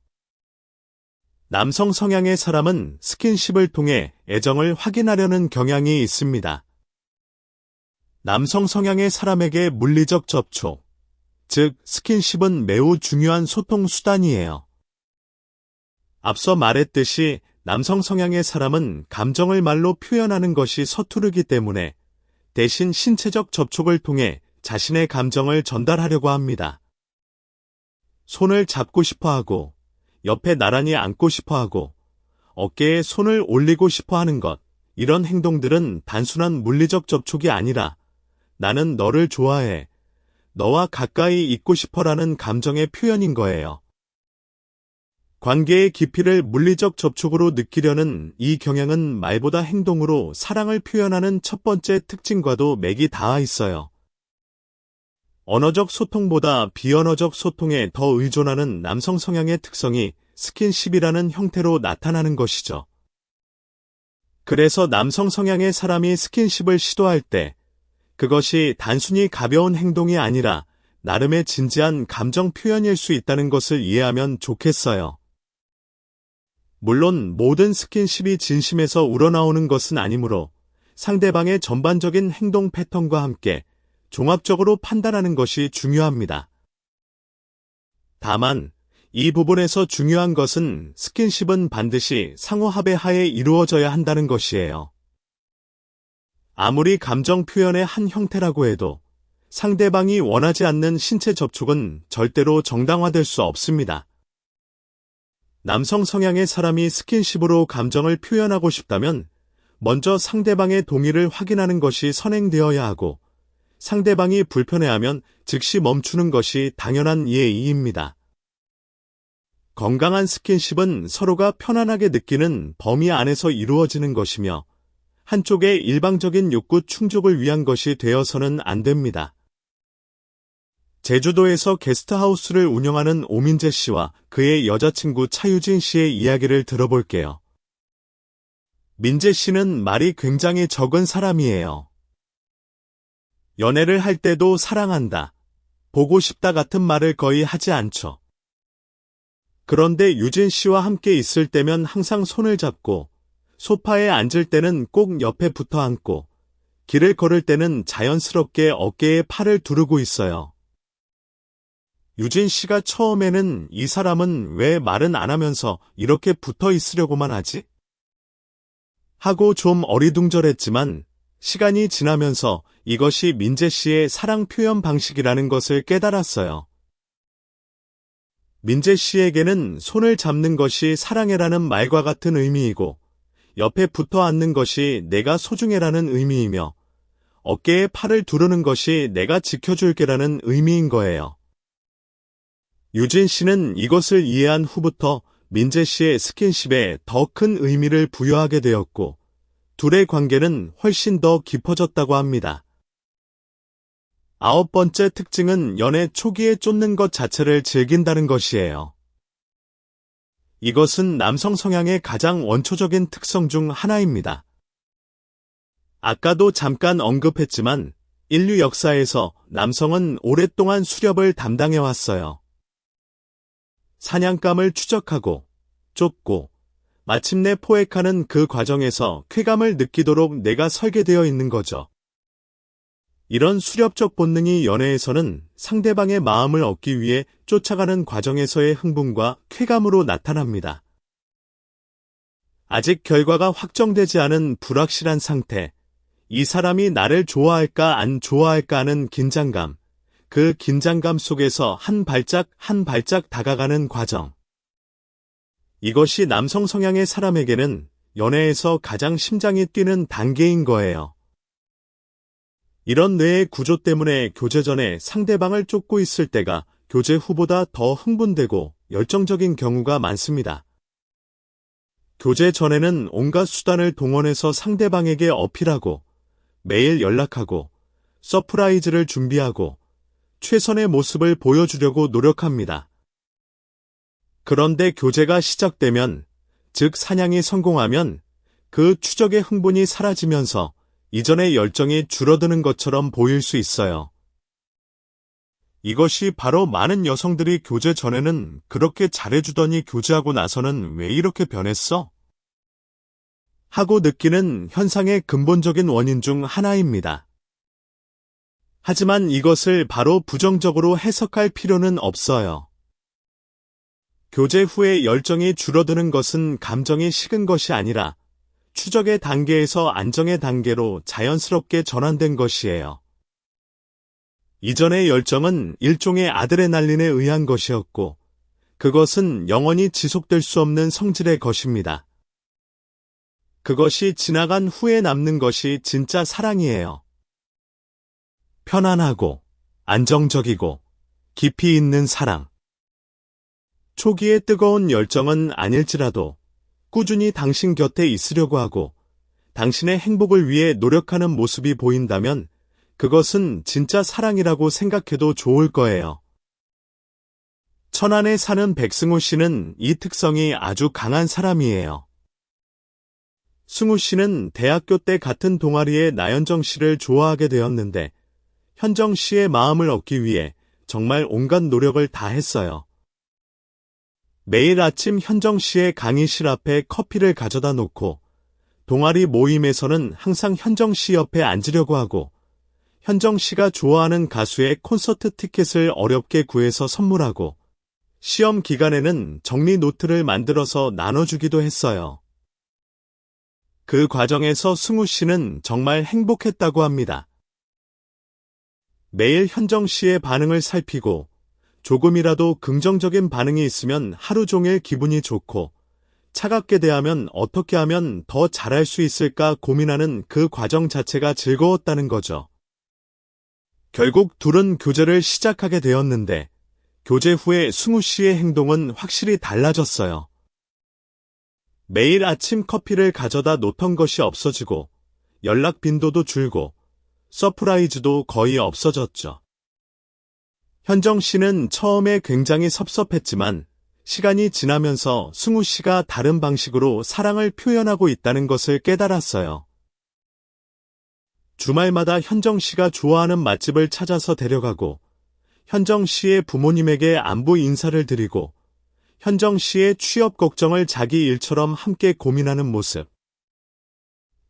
남성 성향의 사람은 스킨십을 통해 애정을 확인하려는 경향이 있습니다. 남성 성향의 사람에게 물리적 접촉, 즉 스킨십은 매우 중요한 소통 수단이에요. 앞서 말했듯이 남성 성향의 사람은 감정을 말로 표현하는 것이 서투르기 때문에 대신 신체적 접촉을 통해 자신의 감정을 전달하려고 합니다. 손을 잡고 싶어 하고, 옆에 나란히 앉고 싶어 하고, 어깨에 손을 올리고 싶어 하는 것, 이런 행동들은 단순한 물리적 접촉이 아니라 나는 너를 좋아해, 너와 가까이 있고 싶어라는 감정의 표현인 거예요. 관계의 깊이를 물리적 접촉으로 느끼려는 이 경향은 말보다 행동으로 사랑을 표현하는 첫 번째 특징과도 맥이 닿아 있어요. 언어적 소통보다 비언어적 소통에 더 의존하는 남성 성향의 특성이 스킨십이라는 형태로 나타나는 것이죠. 그래서 남성 성향의 사람이 스킨십을 시도할 때 그것이 단순히 가벼운 행동이 아니라 나름의 진지한 감정 표현일 수 있다는 것을 이해하면 좋겠어요. 물론 모든 스킨십이 진심에서 우러나오는 것은 아니므로 상대방의 전반적인 행동 패턴과 함께 종합적으로 판단하는 것이 중요합니다. 다만 이 부분에서 중요한 것은 스킨십은 반드시 상호 합의 하에 이루어져야 한다는 것이에요. 아무리 감정 표현의 한 형태라고 해도 상대방이 원하지 않는 신체 접촉은 절대로 정당화될 수 없습니다. 남성 성향의 사람이 스킨십으로 감정을 표현하고 싶다면 먼저 상대방의 동의를 확인하는 것이 선행되어야 하고 상대방이 불편해하면 즉시 멈추는 것이 당연한 예의입니다. 건강한 스킨십은 서로가 편안하게 느끼는 범위 안에서 이루어지는 것이며 한쪽의 일방적인 욕구 충족을 위한 것이 되어서는 안 됩니다. 제주도에서 게스트하우스를 운영하는 오민재 씨와 그의 여자친구 차유진 씨의 이야기를 들어볼게요. 민재 씨는 말이 굉장히 적은 사람이에요. 연애를 할 때도 사랑한다, 보고 싶다 같은 말을 거의 하지 않죠. 그런데 유진 씨와 함께 있을 때면 항상 손을 잡고 소파에 앉을 때는 꼭 옆에 붙어 앉고 길을 걸을 때는 자연스럽게 어깨에 팔을 두르고 있어요. 유진 씨가 처음에는 이 사람은 왜 말은 안 하면서 이렇게 붙어 있으려고만 하지? 하고 좀 어리둥절했지만 시간이 지나면서 이것이 민재 씨의 사랑 표현 방식이라는 것을 깨달았어요. 민재 씨에게는 손을 잡는 것이 사랑해라는 말과 같은 의미이고 옆에 붙어 앉는 것이 내가 소중해라는 의미이며 어깨에 팔을 두르는 것이 내가 지켜줄게라는 의미인 거예요. 유진 씨는 이것을 이해한 후부터 민재 씨의 스킨십에 더 큰 의미를 부여하게 되었고 둘의 관계는 훨씬 더 깊어졌다고 합니다. 9번째 특징은 연애 초기에 쫓는 것 자체를 즐긴다는 것이에요. 이것은 남성 성향의 가장 원초적인 특성 중 하나입니다. 아까도 잠깐 언급했지만 인류 역사에서 남성은 오랫동안 수렵을 담당해왔어요. 사냥감을 추적하고 쫓고 마침내 포획하는 그 과정에서 쾌감을 느끼도록 뇌가 설계되어 있는 거죠. 이런 수렵적 본능이 연애에서는 상대방의 마음을 얻기 위해 쫓아가는 과정에서의 흥분과 쾌감으로 나타납니다. 아직 결과가 확정되지 않은 불확실한 상태, 이 사람이 나를 좋아할까 안 좋아할까 하는 긴장감, 그 긴장감 속에서 한 발짝 한 발짝 다가가는 과정. 이것이 남성 성향의 사람에게는 연애에서 가장 심장이 뛰는 단계인 거예요. 이런 뇌의 구조 때문에 교제 전에 상대방을 쫓고 있을 때가 교제 후보다 더 흥분되고 열정적인 경우가 많습니다. 교제 전에는 온갖 수단을 동원해서 상대방에게 어필하고 매일 연락하고 서프라이즈를 준비하고 최선의 모습을 보여주려고 노력합니다. 그런데 교제가 시작되면, 즉 사냥이 성공하면 그 추적의 흥분이 사라지면서 이전의 열정이 줄어드는 것처럼 보일 수 있어요. 이것이 바로 많은 여성들이 교제 전에는 그렇게 잘해주더니 교제하고 나서는 왜 이렇게 변했어? 하고 느끼는 현상의 근본적인 원인 중 하나입니다. 하지만 이것을 바로 부정적으로 해석할 필요는 없어요. 교제 후에 열정이 줄어드는 것은 감정이 식은 것이 아니라 추적의 단계에서 안정의 단계로 자연스럽게 전환된 것이에요. 이전의 열정은 일종의 아드레날린에 의한 것이었고, 그것은 영원히 지속될 수 없는 성질의 것입니다. 그것이 지나간 후에 남는 것이 진짜 사랑이에요. 편안하고, 안정적이고, 깊이 있는 사랑. 초기의 뜨거운 열정은 아닐지라도 꾸준히 당신 곁에 있으려고 하고 당신의 행복을 위해 노력하는 모습이 보인다면 그것은 진짜 사랑이라고 생각해도 좋을 거예요. 천안에 사는 백승우 씨는 이 특성이 아주 강한 사람이에요. 승우 씨는 대학교 때 같은 동아리의 나연정 씨를 좋아하게 되었는데 현정 씨의 마음을 얻기 위해 정말 온갖 노력을 다했어요. 매일 아침 현정 씨의 강의실 앞에 커피를 가져다 놓고 동아리 모임에서는 항상 현정 씨 옆에 앉으려고 하고 현정 씨가 좋아하는 가수의 콘서트 티켓을 어렵게 구해서 선물하고 시험 기간에는 정리 노트를 만들어서 나눠주기도 했어요. 그 과정에서 승우 씨는 정말 행복했다고 합니다. 매일 현정 씨의 반응을 살피고 조금이라도 긍정적인 반응이 있으면 하루 종일 기분이 좋고 차갑게 대하면 어떻게 하면 더 잘할 수 있을까 고민하는 그 과정 자체가 즐거웠다는 거죠. 결국 둘은 교제를 시작하게 되었는데 교제 후에 승우 씨의 행동은 확실히 달라졌어요. 매일 아침 커피를 가져다 놓던 것이 없어지고 연락 빈도도 줄고 서프라이즈도 거의 없어졌죠. 현정 씨는 처음에 굉장히 섭섭했지만 시간이 지나면서 승우 씨가 다른 방식으로 사랑을 표현하고 있다는 것을 깨달았어요. 주말마다 현정 씨가 좋아하는 맛집을 찾아서 데려가고 현정 씨의 부모님에게 안부 인사를 드리고 현정 씨의 취업 걱정을 자기 일처럼 함께 고민하는 모습.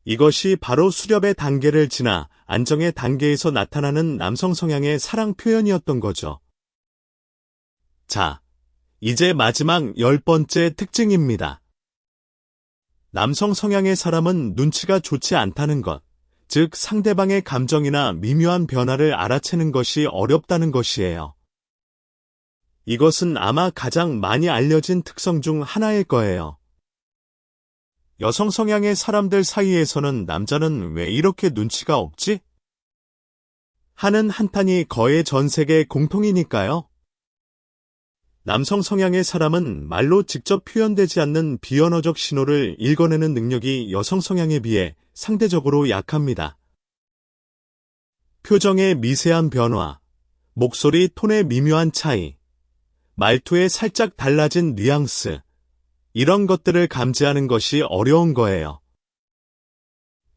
이것이 바로 수렵의 단계를 지나 안정의 단계에서 나타나는 남성 성향의 사랑 표현이었던 거죠. 자, 이제 마지막 10번째 특징입니다. 남성 성향의 사람은 눈치가 좋지 않다는 것, 즉 상대방의 감정이나 미묘한 변화를 알아채는 것이 어렵다는 것이에요. 이것은 아마 가장 많이 알려진 특성 중 하나일 거예요. 여성 성향의 사람들 사이에서는 남자는 왜 이렇게 눈치가 없지? 하는 한탄이 거의 전 세계 공통이니까요. 남성 성향의 사람은 말로 직접 표현되지 않는 비언어적 신호를 읽어내는 능력이 여성 성향에 비해 상대적으로 약합니다. 표정의 미세한 변화, 목소리 톤의 미묘한 차이, 말투에 살짝 달라진 뉘앙스, 이런 것들을 감지하는 것이 어려운 거예요.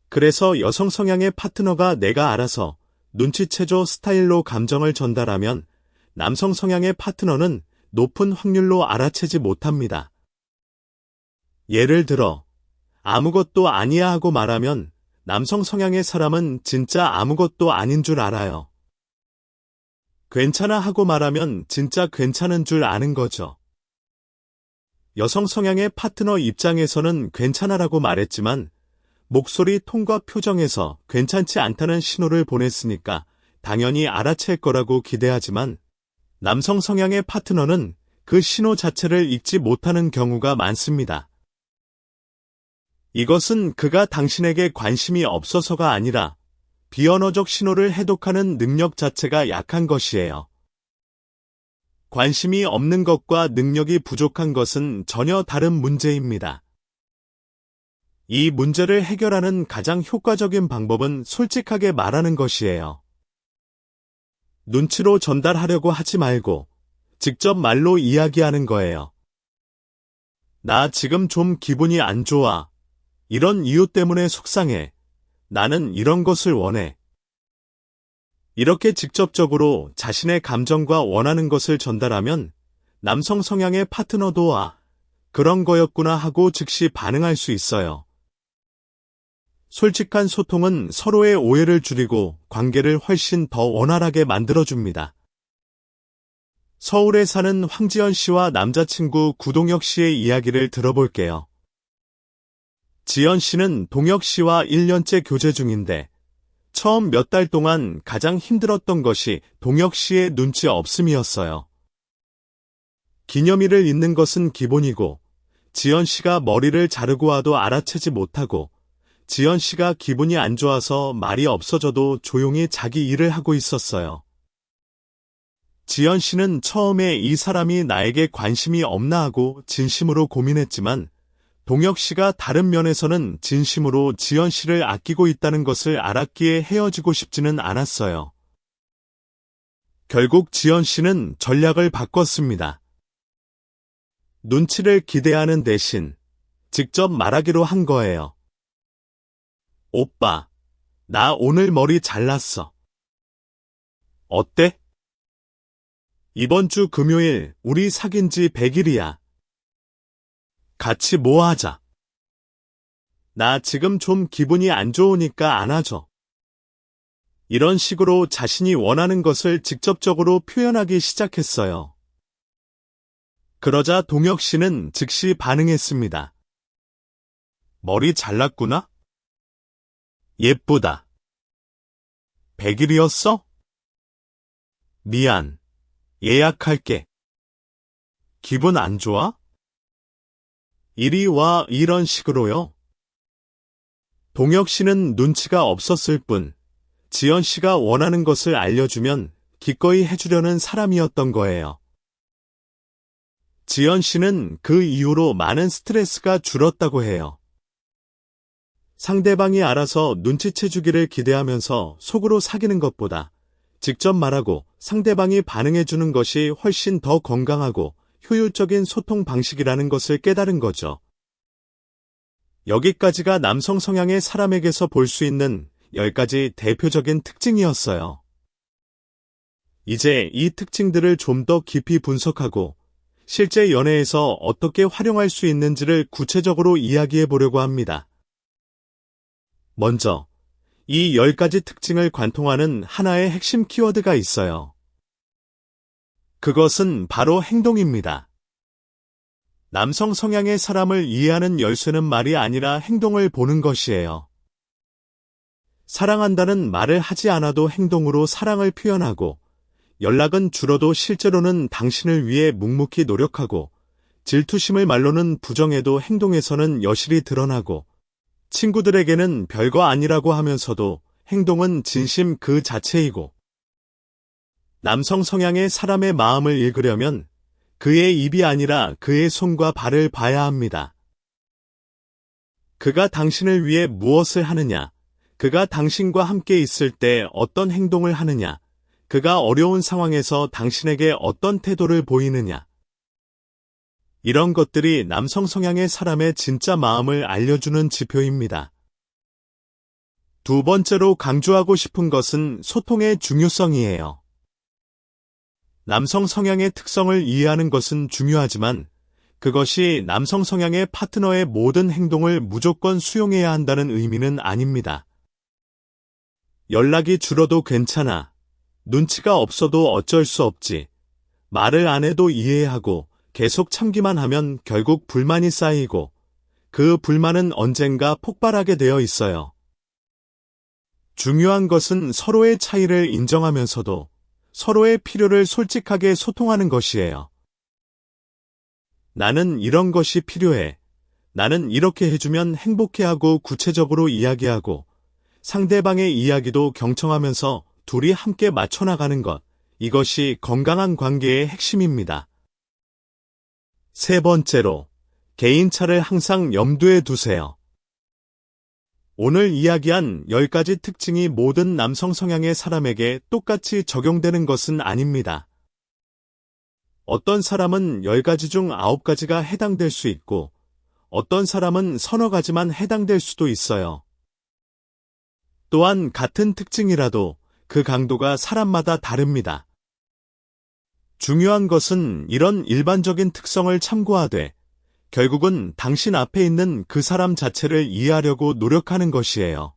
그래서 여성 성향의 파트너가 내가 알아서 눈치채줘 스타일로 감정을 전달하면 남성 성향의 파트너는 높은 확률로 알아채지 못합니다. 예를 들어 아무것도 아니야 하고 말하면 남성 성향의 사람은 진짜 아무것도 아닌 줄 알아요. 괜찮아 하고 말하면 진짜 괜찮은 줄 아는 거죠. 여성 성향의 파트너 입장에서는 괜찮아라고 말했지만 목소리 톤과 표정에서 괜찮지 않다는 신호를 보냈으니까 당연히 알아챌 거라고 기대하지만 남성 성향의 파트너는 그 신호 자체를 읽지 못하는 경우가 많습니다. 이것은 그가 당신에게 관심이 없어서가 아니라 비언어적 신호를 해독하는 능력 자체가 약한 것이에요. 관심이 없는 것과 능력이 부족한 것은 전혀 다른 문제입니다. 이 문제를 해결하는 가장 효과적인 방법은 솔직하게 말하는 것이에요. 눈치로 전달하려고 하지 말고 직접 말로 이야기하는 거예요. 나 지금 좀 기분이 안 좋아. 이런 이유 때문에 속상해. 나는 이런 것을 원해. 이렇게 직접적으로 자신의 감정과 원하는 것을 전달하면 남성 성향의 파트너도 아, 그런 거였구나 하고 즉시 반응할 수 있어요. 솔직한 소통은 서로의 오해를 줄이고 관계를 훨씬 더 원활하게 만들어줍니다. 서울에 사는 황지연 씨와 남자친구 구동혁 씨의 이야기를 들어볼게요. 지연 씨는 동혁 씨와 1년째 교제 중인데 처음 몇 달 동안 가장 힘들었던 것이 동혁 씨의 눈치 없음이었어요. 기념일을 잊는 것은 기본이고 지연 씨가 머리를 자르고 와도 알아채지 못하고 지연 씨가 기분이 안 좋아서 말이 없어져도 조용히 자기 일을 하고 있었어요. 지연 씨는 처음에 이 사람이 나에게 관심이 없나 하고 진심으로 고민했지만 동혁 씨가 다른 면에서는 진심으로 지연 씨를 아끼고 있다는 것을 알았기에 헤어지고 싶지는 않았어요. 결국 지연 씨는 전략을 바꿨습니다. 눈치를 기대하는 대신 직접 말하기로 한 거예요. 오빠, 나 오늘 머리 잘랐어. 어때? 이번 주 금요일 우리 사귄 지 100일이야. 같이 뭐 하자. 나 지금 좀 기분이 안 좋으니까 안아줘. 이런 식으로 자신이 원하는 것을 직접적으로 표현하기 시작했어요. 그러자 동혁 씨는 즉시 반응했습니다. 머리 잘랐구나? 예쁘다. 100일이었어? 미안. 예약할게. 기분 안 좋아? 이리 와 이런 식으로요. 동혁 씨는 눈치가 없었을 뿐 지연 씨가 원하는 것을 알려주면 기꺼이 해주려는 사람이었던 거예요. 지연 씨는 그 이후로 많은 스트레스가 줄었다고 해요. 상대방이 알아서 눈치채주기를 기대하면서 속으로 사귀는 것보다 직접 말하고 상대방이 반응해주는 것이 훨씬 더 건강하고 효율적인 소통 방식이라는 것을 깨달은 거죠. 여기까지가 남성 성향의 사람에게서 볼 수 있는 10가지 대표적인 특징이었어요. 이제 이 특징들을 좀 더 깊이 분석하고 실제 연애에서 어떻게 활용할 수 있는지를 구체적으로 이야기해 보려고 합니다. 먼저, 이 10가지 특징을 관통하는 하나의 핵심 키워드가 있어요. 그것은 바로 행동입니다. 남성 성향의 사람을 이해하는 열쇠는 말이 아니라 행동을 보는 것이에요. 사랑한다는 말을 하지 않아도 행동으로 사랑을 표현하고, 연락은 줄어도 실제로는 당신을 위해 묵묵히 노력하고, 질투심을 말로는 부정해도 행동에서는 여실히 드러나고, 친구들에게는 별거 아니라고 하면서도 행동은 진심 그 자체이고, 남성 성향의 사람의 마음을 읽으려면 그의 입이 아니라 그의 손과 발을 봐야 합니다. 그가 당신을 위해 무엇을 하느냐, 그가 당신과 함께 있을 때 어떤 행동을 하느냐, 그가 어려운 상황에서 당신에게 어떤 태도를 보이느냐. 이런 것들이 남성 성향의 사람의 진짜 마음을 알려주는 지표입니다. 두 번째로 강조하고 싶은 것은 소통의 중요성이에요. 남성 성향의 특성을 이해하는 것은 중요하지만 그것이 남성 성향의 파트너의 모든 행동을 무조건 수용해야 한다는 의미는 아닙니다. 연락이 줄어도 괜찮아. 눈치가 없어도 어쩔 수 없지. 말을 안 해도 이해하고 계속 참기만 하면 결국 불만이 쌓이고 그 불만은 언젠가 폭발하게 되어 있어요. 중요한 것은 서로의 차이를 인정하면서도 서로의 필요를 솔직하게 소통하는 것이에요. 나는 이런 것이 필요해. 나는 이렇게 해주면 행복해하고 구체적으로 이야기하고 상대방의 이야기도 경청하면서 둘이 함께 맞춰나가는 것. 이것이 건강한 관계의 핵심입니다. 세 번째로, 개인차를 항상 염두에 두세요. 오늘 이야기한 10가지 특징이 모든 남성 성향의 사람에게 똑같이 적용되는 것은 아닙니다. 어떤 사람은 10가지 중 9가지가 해당될 수 있고 어떤 사람은 서너 가지만 해당될 수도 있어요. 또한 같은 특징이라도 그 강도가 사람마다 다릅니다. 중요한 것은 이런 일반적인 특성을 참고하되 결국은 당신 앞에 있는 그 사람 자체를 이해하려고 노력하는 것이에요.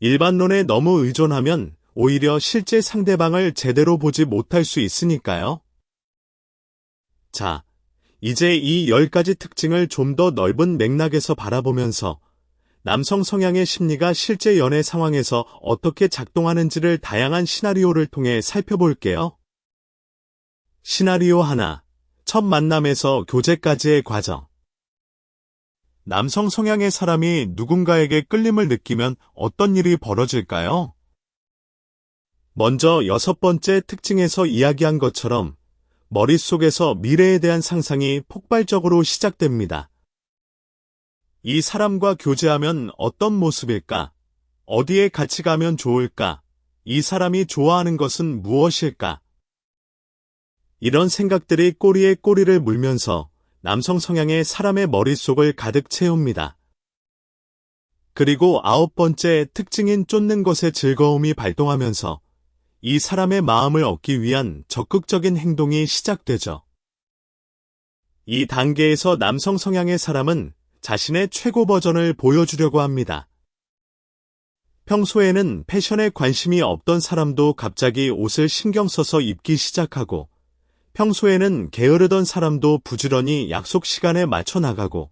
일반론에 너무 의존하면 오히려 실제 상대방을 제대로 보지 못할 수 있으니까요. 자, 이제 이 10가지 특징을 좀 더 넓은 맥락에서 바라보면서 남성 성향의 심리가 실제 연애 상황에서 어떻게 작동하는지를 다양한 시나리오를 통해 살펴볼게요. 시나리오 1. 첫 만남에서 교제까지의 과정. 남성 성향의 사람이 누군가에게 끌림을 느끼면 어떤 일이 벌어질까요? 먼저 6번째 특징에서 이야기한 것처럼 머릿속에서 미래에 대한 상상이 폭발적으로 시작됩니다. 이 사람과 교제하면 어떤 모습일까? 어디에 같이 가면 좋을까? 이 사람이 좋아하는 것은 무엇일까? 이런 생각들이 꼬리에 꼬리를 물면서 남성 성향의 사람의 머릿속을 가득 채웁니다. 그리고 9번째 특징인 쫓는 것의 즐거움이 발동하면서 이 사람의 마음을 얻기 위한 적극적인 행동이 시작되죠. 이 단계에서 남성 성향의 사람은 자신의 최고 버전을 보여주려고 합니다. 평소에는 패션에 관심이 없던 사람도 갑자기 옷을 신경 써서 입기 시작하고, 평소에는 게으르던 사람도 부지런히 약속 시간에 맞춰 나가고,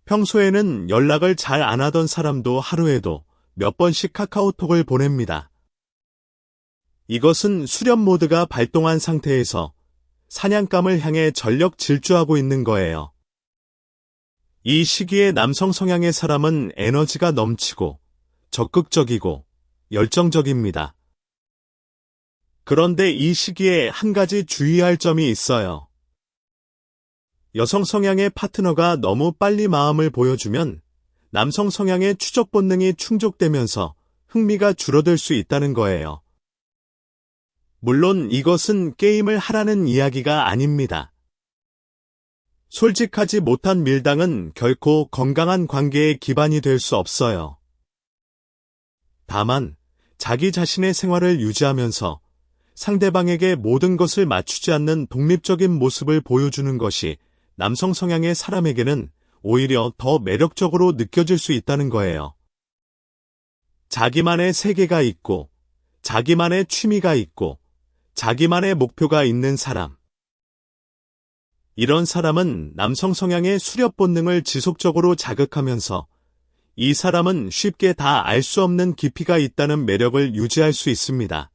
평소에는 연락을 잘 안 하던 사람도 하루에도 몇 번씩 카카오톡을 보냅니다. 이것은 수련 모드가 발동한 상태에서 사냥감을 향해 전력 질주하고 있는 거예요. 이 시기에 남성 성향의 사람은 에너지가 넘치고 적극적이고 열정적입니다. 그런데 이 시기에 한 가지 주의할 점이 있어요. 여성 성향의 파트너가 너무 빨리 마음을 보여주면 남성 성향의 추적 본능이 충족되면서 흥미가 줄어들 수 있다는 거예요. 물론 이것은 게임을 하라는 이야기가 아닙니다. 솔직하지 못한 밀당은 결코 건강한 관계의 기반이 될 수 없어요. 다만 자기 자신의 생활을 유지하면서 상대방에게 모든 것을 맞추지 않는 독립적인 모습을 보여주는 것이 남성 성향의 사람에게는 오히려 더 매력적으로 느껴질 수 있다는 거예요. 자기만의 세계가 있고, 자기만의 취미가 있고, 자기만의 목표가 있는 사람. 이런 사람은 남성 성향의 수렵 본능을 지속적으로 자극하면서 이 사람은 쉽게 다 알 수 없는 깊이가 있다는 매력을 유지할 수 있습니다.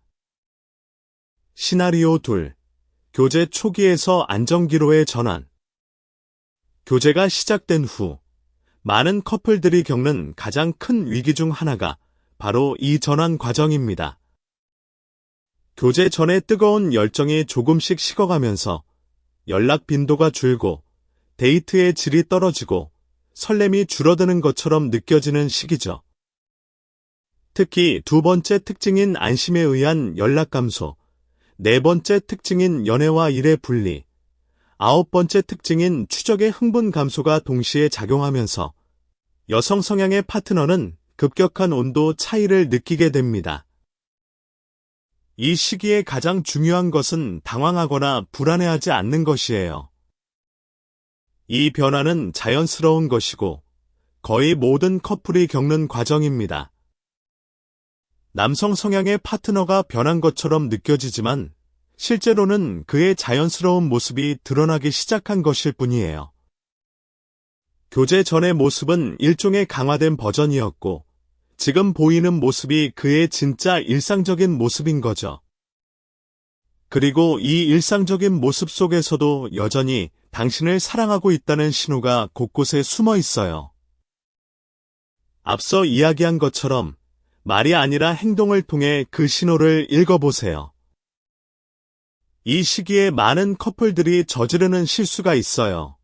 시나리오 2. 교제 초기에서 안정기로의 전환. 교제가 시작된 후 많은 커플들이 겪는 가장 큰 위기 중 하나가 바로 이 전환 과정입니다. 교제 전에 뜨거운 열정이 조금씩 식어가면서 연락 빈도가 줄고 데이트의 질이 떨어지고 설렘이 줄어드는 것처럼 느껴지는 시기죠. 특히 2번째 특징인 안심에 의한 연락 감소, 4번째 특징인 연애와 일의 분리, 9번째 특징인 추적의 흥분 감소가 동시에 작용하면서 여성 성향의 파트너는 급격한 온도 차이를 느끼게 됩니다. 이 시기에 가장 중요한 것은 당황하거나 불안해하지 않는 것이에요. 이 변화는 자연스러운 것이고 거의 모든 커플이 겪는 과정입니다. 남성 성향의 파트너가 변한 것처럼 느껴지지만 실제로는 그의 자연스러운 모습이 드러나기 시작한 것일 뿐이에요. 교제 전의 모습은 일종의 강화된 버전이었고 지금 보이는 모습이 그의 진짜 일상적인 모습인 거죠. 그리고 이 일상적인 모습 속에서도 여전히 당신을 사랑하고 있다는 신호가 곳곳에 숨어 있어요. 앞서 이야기한 것처럼 말이 아니라 행동을 통해 그 신호를 읽어보세요. 이 시기에 많은 커플들이 저지르는 실수가 있어요.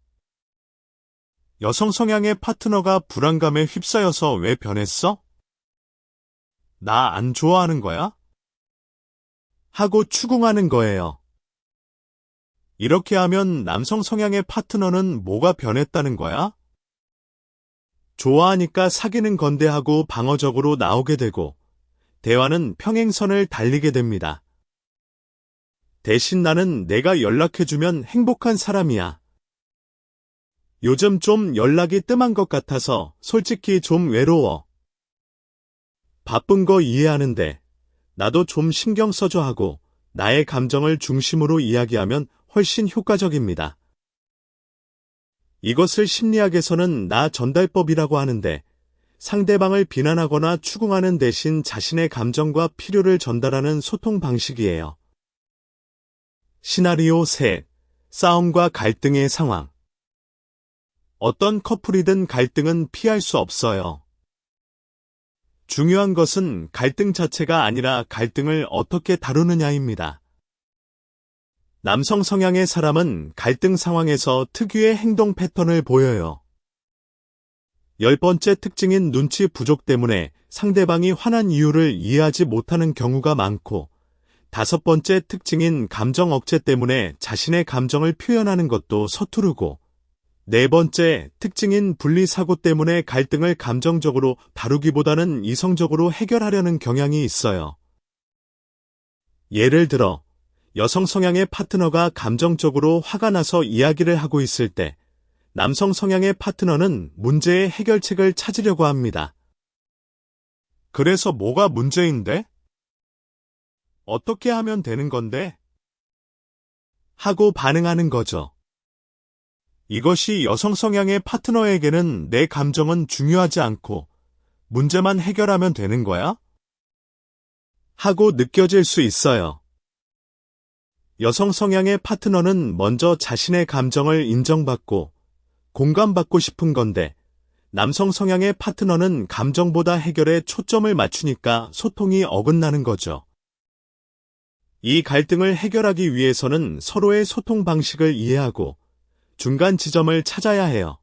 여성 성향의 파트너가 불안감에 휩싸여서 왜 변했어? 나 안 좋아하는 거야? 하고 추궁하는 거예요. 이렇게 하면 남성 성향의 파트너는 뭐가 변했다는 거야? 좋아하니까 사귀는 건데 하고 방어적으로 나오게 되고, 대화는 평행선을 달리게 됩니다. 대신 나는 내가 연락해주면 행복한 사람이야. 요즘 좀 연락이 뜸한 것 같아서 솔직히 좀 외로워. 바쁜 거 이해하는데 나도 좀 신경 써줘 하고 나의 감정을 중심으로 이야기하면 훨씬 효과적입니다. 이것을 심리학에서는 나 전달법이라고 하는데 상대방을 비난하거나 추궁하는 대신 자신의 감정과 필요를 전달하는 소통 방식이에요. 시나리오 3. 싸움과 갈등의 상황. 어떤 커플이든 갈등은 피할 수 없어요. 중요한 것은 갈등 자체가 아니라 갈등을 어떻게 다루느냐입니다. 남성 성향의 사람은 갈등 상황에서 특유의 행동 패턴을 보여요. 10번째 특징인 눈치 부족 때문에 상대방이 화난 이유를 이해하지 못하는 경우가 많고, 5번째 특징인 감정 억제 때문에 자신의 감정을 표현하는 것도 서투르고, 4번째 특징인 분리사고 때문에 갈등을 감정적으로 다루기보다는 이성적으로 해결하려는 경향이 있어요. 예를 들어, 여성 성향의 파트너가 감정적으로 화가 나서 이야기를 하고 있을 때, 남성 성향의 파트너는 문제의 해결책을 찾으려고 합니다. 그래서 뭐가 문제인데? 어떻게 하면 되는 건데? 하고 반응하는 거죠. 이것이 여성 성향의 파트너에게는 내 감정은 중요하지 않고 문제만 해결하면 되는 거야? 하고 느껴질 수 있어요. 여성 성향의 파트너는 먼저 자신의 감정을 인정받고 공감받고 싶은 건데, 남성 성향의 파트너는 감정보다 해결에 초점을 맞추니까 소통이 어긋나는 거죠. 이 갈등을 해결하기 위해서는 서로의 소통 방식을 이해하고 중간 지점을 찾아야 해요.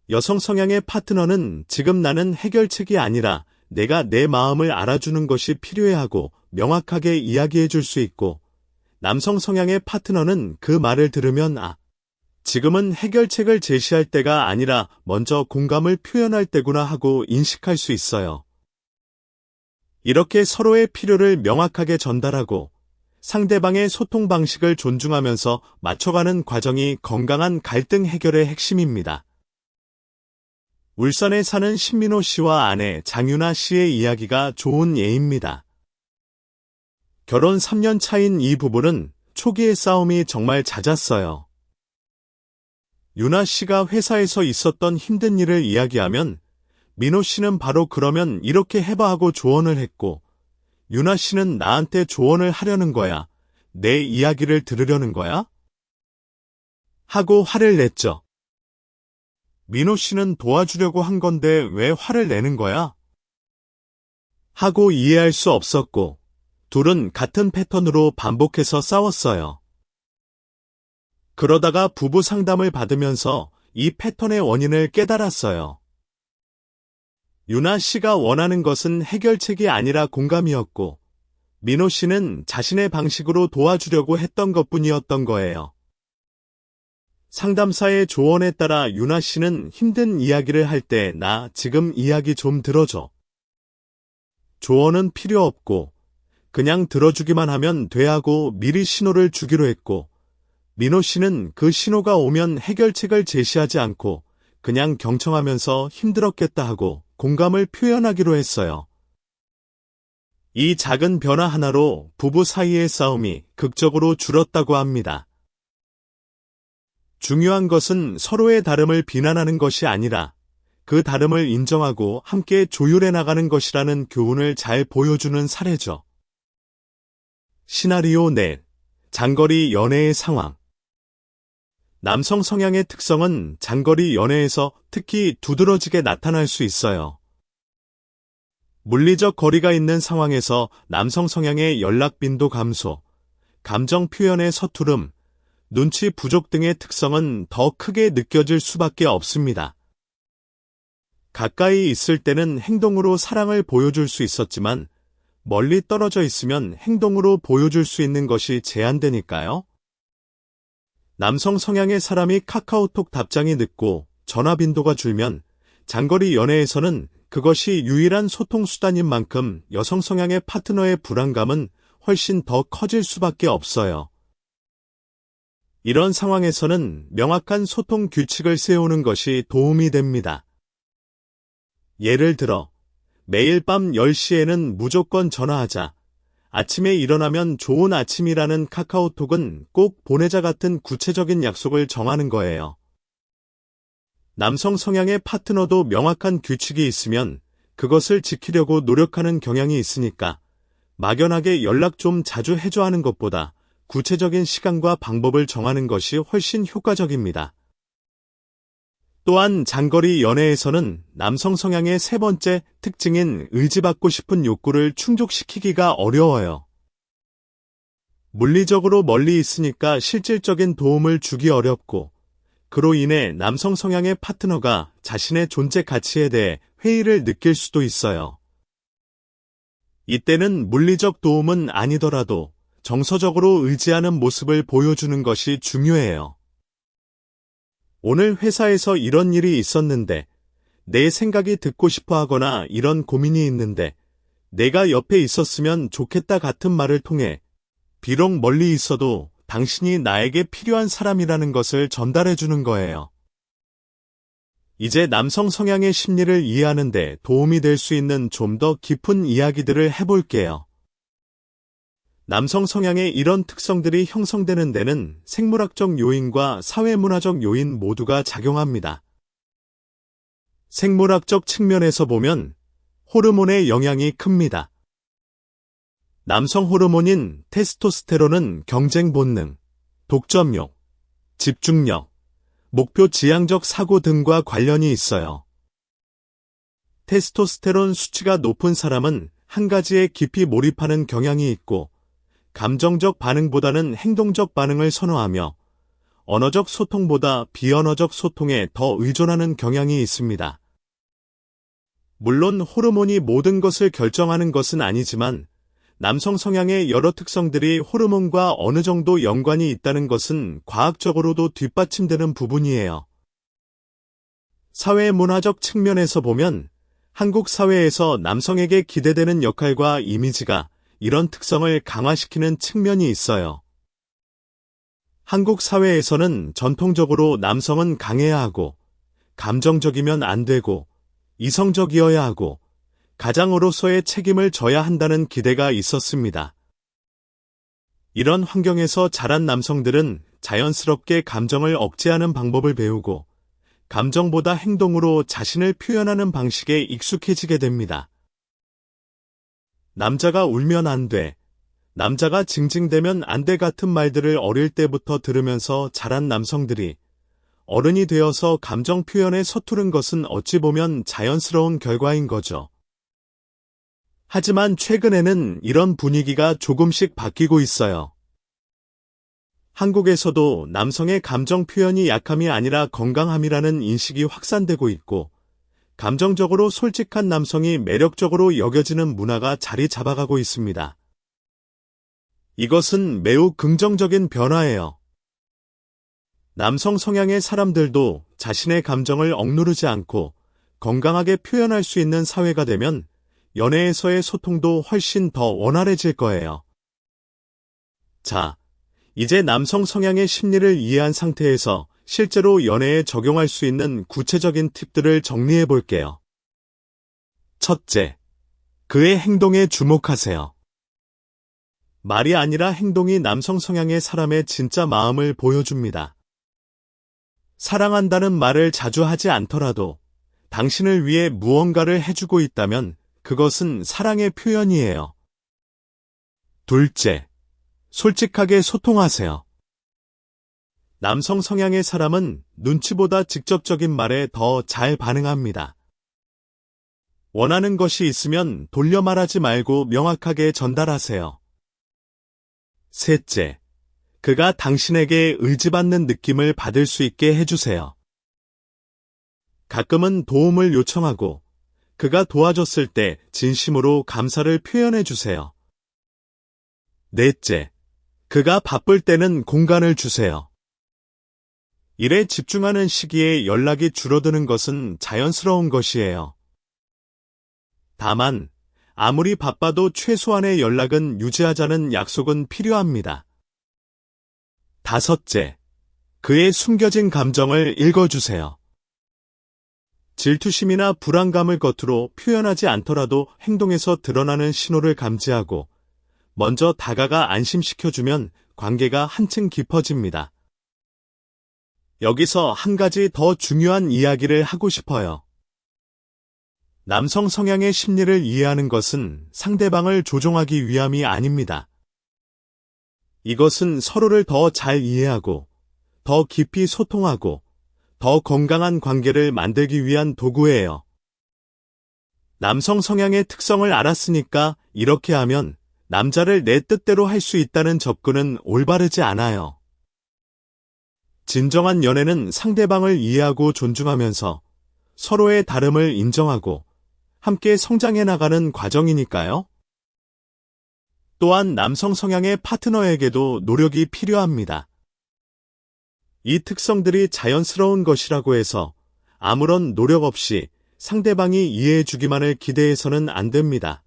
여성 성향의 파트너는 지금 나는 해결책이 아니라 내가 내 마음을 알아주는 것이 필요해 하고 명확하게 이야기해 줄 수 있고, 남성 성향의 파트너는 그 말을 들으면 지금은 해결책을 제시할 때가 아니라 먼저 공감을 표현할 때구나 하고 인식할 수 있어요. 이렇게 서로의 필요를 명확하게 전달하고 상대방의 소통 방식을 존중하면서 맞춰가는 과정이 건강한 갈등 해결의 핵심입니다. 울산에 사는 신민호 씨와 아내 장윤아 씨의 이야기가 좋은 예입니다. 결혼 3년 차인 이 부부는 초기의 싸움이 정말 잦았어요. 윤아 씨가 회사에서 있었던 힘든 일을 이야기하면 민호 씨는 바로 그러면 이렇게 해봐 하고 조언을 했고, 윤아 씨는 나한테 조언을 하려는 거야? 내 이야기를 들으려는 거야? 하고 화를 냈죠. 민호 씨는 도와주려고 한 건데 왜 화를 내는 거야? 하고 이해할 수 없었고, 둘은 같은 패턴으로 반복해서 싸웠어요. 그러다가 부부 상담을 받으면서 이 패턴의 원인을 깨달았어요. 윤아 씨가 원하는 것은 해결책이 아니라 공감이었고, 민호 씨는 자신의 방식으로 도와주려고 했던 것뿐이었던 거예요. 상담사의 조언에 따라 윤아 씨는 힘든 이야기를 할 때 나 지금 이야기 좀 들어줘. 조언은 필요 없고 그냥 들어주기만 하면 돼 하고 미리 신호를 주기로 했고, 민호 씨는 그 신호가 오면 해결책을 제시하지 않고 그냥 경청하면서 힘들었겠다 하고 공감을 표현하기로 했어요. 이 작은 변화 하나로 부부 사이의 싸움이 극적으로 줄었다고 합니다. 중요한 것은 서로의 다름을 비난하는 것이 아니라 그 다름을 인정하고 함께 조율해 나가는 것이라는 교훈을 잘 보여주는 사례죠. 시나리오 4. 장거리 연애의 상황. 남성 성향의 특성은 장거리 연애에서 특히 두드러지게 나타날 수 있어요. 물리적 거리가 있는 상황에서 남성 성향의 연락 빈도 감소, 감정 표현의 서투름, 눈치 부족 등의 특성은 더 크게 느껴질 수밖에 없습니다. 가까이 있을 때는 행동으로 사랑을 보여줄 수 있었지만 멀리 떨어져 있으면 행동으로 보여줄 수 있는 것이 제한되니까요. 남성 성향의 사람이 카카오톡 답장이 늦고 전화 빈도가 줄면 장거리 연애에서는 그것이 유일한 소통 수단인 만큼 여성 성향의 파트너의 불안감은 훨씬 더 커질 수밖에 없어요. 이런 상황에서는 명확한 소통 규칙을 세우는 것이 도움이 됩니다. 예를 들어, 매일 밤 10시에는 무조건 전화하자. 아침에 일어나면 좋은 아침이라는 카카오톡은 꼭 보내자 같은 구체적인 약속을 정하는 거예요. 남성 성향의 파트너도 명확한 규칙이 있으면 그것을 지키려고 노력하는 경향이 있으니까 막연하게 연락 좀 자주 해줘 하는 것보다 구체적인 시간과 방법을 정하는 것이 훨씬 효과적입니다. 또한 장거리 연애에서는 남성 성향의 세 번째 특징인 의지받고 싶은 욕구를 충족시키기가 어려워요. 물리적으로 멀리 있으니까 실질적인 도움을 주기 어렵고, 그로 인해 남성 성향의 파트너가 자신의 존재 가치에 대해 회의를 느낄 수도 있어요. 이때는 물리적 도움은 아니더라도 정서적으로 의지하는 모습을 보여주는 것이 중요해요. 오늘 회사에서 이런 일이 있었는데 내 생각이 듣고 싶어 하거나 이런 고민이 있는데 내가 옆에 있었으면 좋겠다 같은 말을 통해 비록 멀리 있어도 당신이 나에게 필요한 사람이라는 것을 전달해 주는 거예요. 이제 남성 성향의 심리를 이해하는 데 도움이 될 수 있는 좀 더 깊은 이야기들을 해볼게요. 남성 성향의 이런 특성들이 형성되는 데는 생물학적 요인과 사회문화적 요인 모두가 작용합니다. 생물학적 측면에서 보면 호르몬의 영향이 큽니다. 남성 호르몬인 테스토스테론은 경쟁 본능, 독점욕, 집중력, 목표 지향적 사고 등과 관련이 있어요. 테스토스테론 수치가 높은 사람은 한 가지에 깊이 몰입하는 경향이 있고 감정적 반응보다는 행동적 반응을 선호하며 언어적 소통보다 비언어적 소통에 더 의존하는 경향이 있습니다. 물론 호르몬이 모든 것을 결정하는 것은 아니지만 남성 성향의 여러 특성들이 호르몬과 어느 정도 연관이 있다는 것은 과학적으로도 뒷받침되는 부분이에요. 사회문화적 측면에서 보면 한국 사회에서 남성에게 기대되는 역할과 이미지가 이런 특성을 강화시키는 측면이 있어요. 한국 사회에서는 전통적으로 남성은 강해야 하고, 감정적이면 안 되고, 이성적이어야 하고, 가장으로서의 책임을 져야 한다는 기대가 있었습니다. 이런 환경에서 자란 남성들은 자연스럽게 감정을 억제하는 방법을 배우고, 감정보다 행동으로 자신을 표현하는 방식에 익숙해지게 됩니다. 남자가 울면 안 돼, 남자가 징징대면 안 돼 같은 말들을 어릴 때부터 들으면서 자란 남성들이 어른이 되어서 감정 표현에 서투른 것은 어찌 보면 자연스러운 결과인 거죠. 하지만 최근에는 이런 분위기가 조금씩 바뀌고 있어요. 한국에서도 남성의 감정 표현이 약함이 아니라 건강함이라는 인식이 확산되고 있고, 감정적으로 솔직한 남성이 매력적으로 여겨지는 문화가 자리 잡아가고 있습니다. 이것은 매우 긍정적인 변화예요. 남성 성향의 사람들도 자신의 감정을 억누르지 않고 건강하게 표현할 수 있는 사회가 되면 연애에서의 소통도 훨씬 더 원활해질 거예요. 자, 이제 남성 성향의 심리를 이해한 상태에서 실제로 연애에 적용할 수 있는 구체적인 팁들을 정리해 볼게요. 첫째, 그의 행동에 주목하세요. 말이 아니라 행동이 남성 성향의 사람의 진짜 마음을 보여줍니다. 사랑한다는 말을 자주 하지 않더라도 당신을 위해 무언가를 해주고 있다면 그것은 사랑의 표현이에요. 둘째, 솔직하게 소통하세요. 남성 성향의 사람은 눈치보다 직접적인 말에 더 잘 반응합니다. 원하는 것이 있으면 돌려 말하지 말고 명확하게 전달하세요. 셋째, 그가 당신에게 의지받는 느낌을 받을 수 있게 해주세요. 가끔은 도움을 요청하고 그가 도와줬을 때 진심으로 감사를 표현해 주세요. 넷째, 그가 바쁠 때는 공간을 주세요. 일에 집중하는 시기에 연락이 줄어드는 것은 자연스러운 것이에요. 다만, 아무리 바빠도 최소한의 연락은 유지하자는 약속은 필요합니다. 다섯째, 그의 숨겨진 감정을 읽어주세요. 질투심이나 불안감을 겉으로 표현하지 않더라도 행동에서 드러나는 신호를 감지하고 먼저 다가가 안심시켜주면 관계가 한층 깊어집니다. 여기서 한 가지 더 중요한 이야기를 하고 싶어요. 남성 성향의 심리를 이해하는 것은 상대방을 조종하기 위함이 아닙니다. 이것은 서로를 더 잘 이해하고, 더 깊이 소통하고, 더 건강한 관계를 만들기 위한 도구예요. 남성 성향의 특성을 알았으니까 이렇게 하면 남자를 내 뜻대로 할 수 있다는 접근은 올바르지 않아요. 진정한 연애는 상대방을 이해하고 존중하면서 서로의 다름을 인정하고 함께 성장해 나가는 과정이니까요. 또한 남성 성향의 파트너에게도 노력이 필요합니다. 이 특성들이 자연스러운 것이라고 해서 아무런 노력 없이 상대방이 이해해 주기만을 기대해서는 안 됩니다.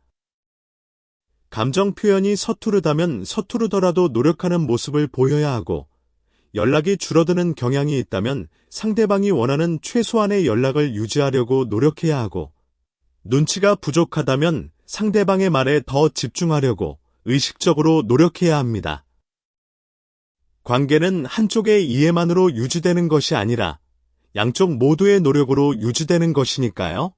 감정 표현이 서투르다면 서투르더라도 노력하는 모습을 보여야 하고, 연락이 줄어드는 경향이 있다면 상대방이 원하는 최소한의 연락을 유지하려고 노력해야 하고, 눈치가 부족하다면 상대방의 말에 더 집중하려고 의식적으로 노력해야 합니다. 관계는 한쪽의 이해만으로 유지되는 것이 아니라 양쪽 모두의 노력으로 유지되는 것이니까요.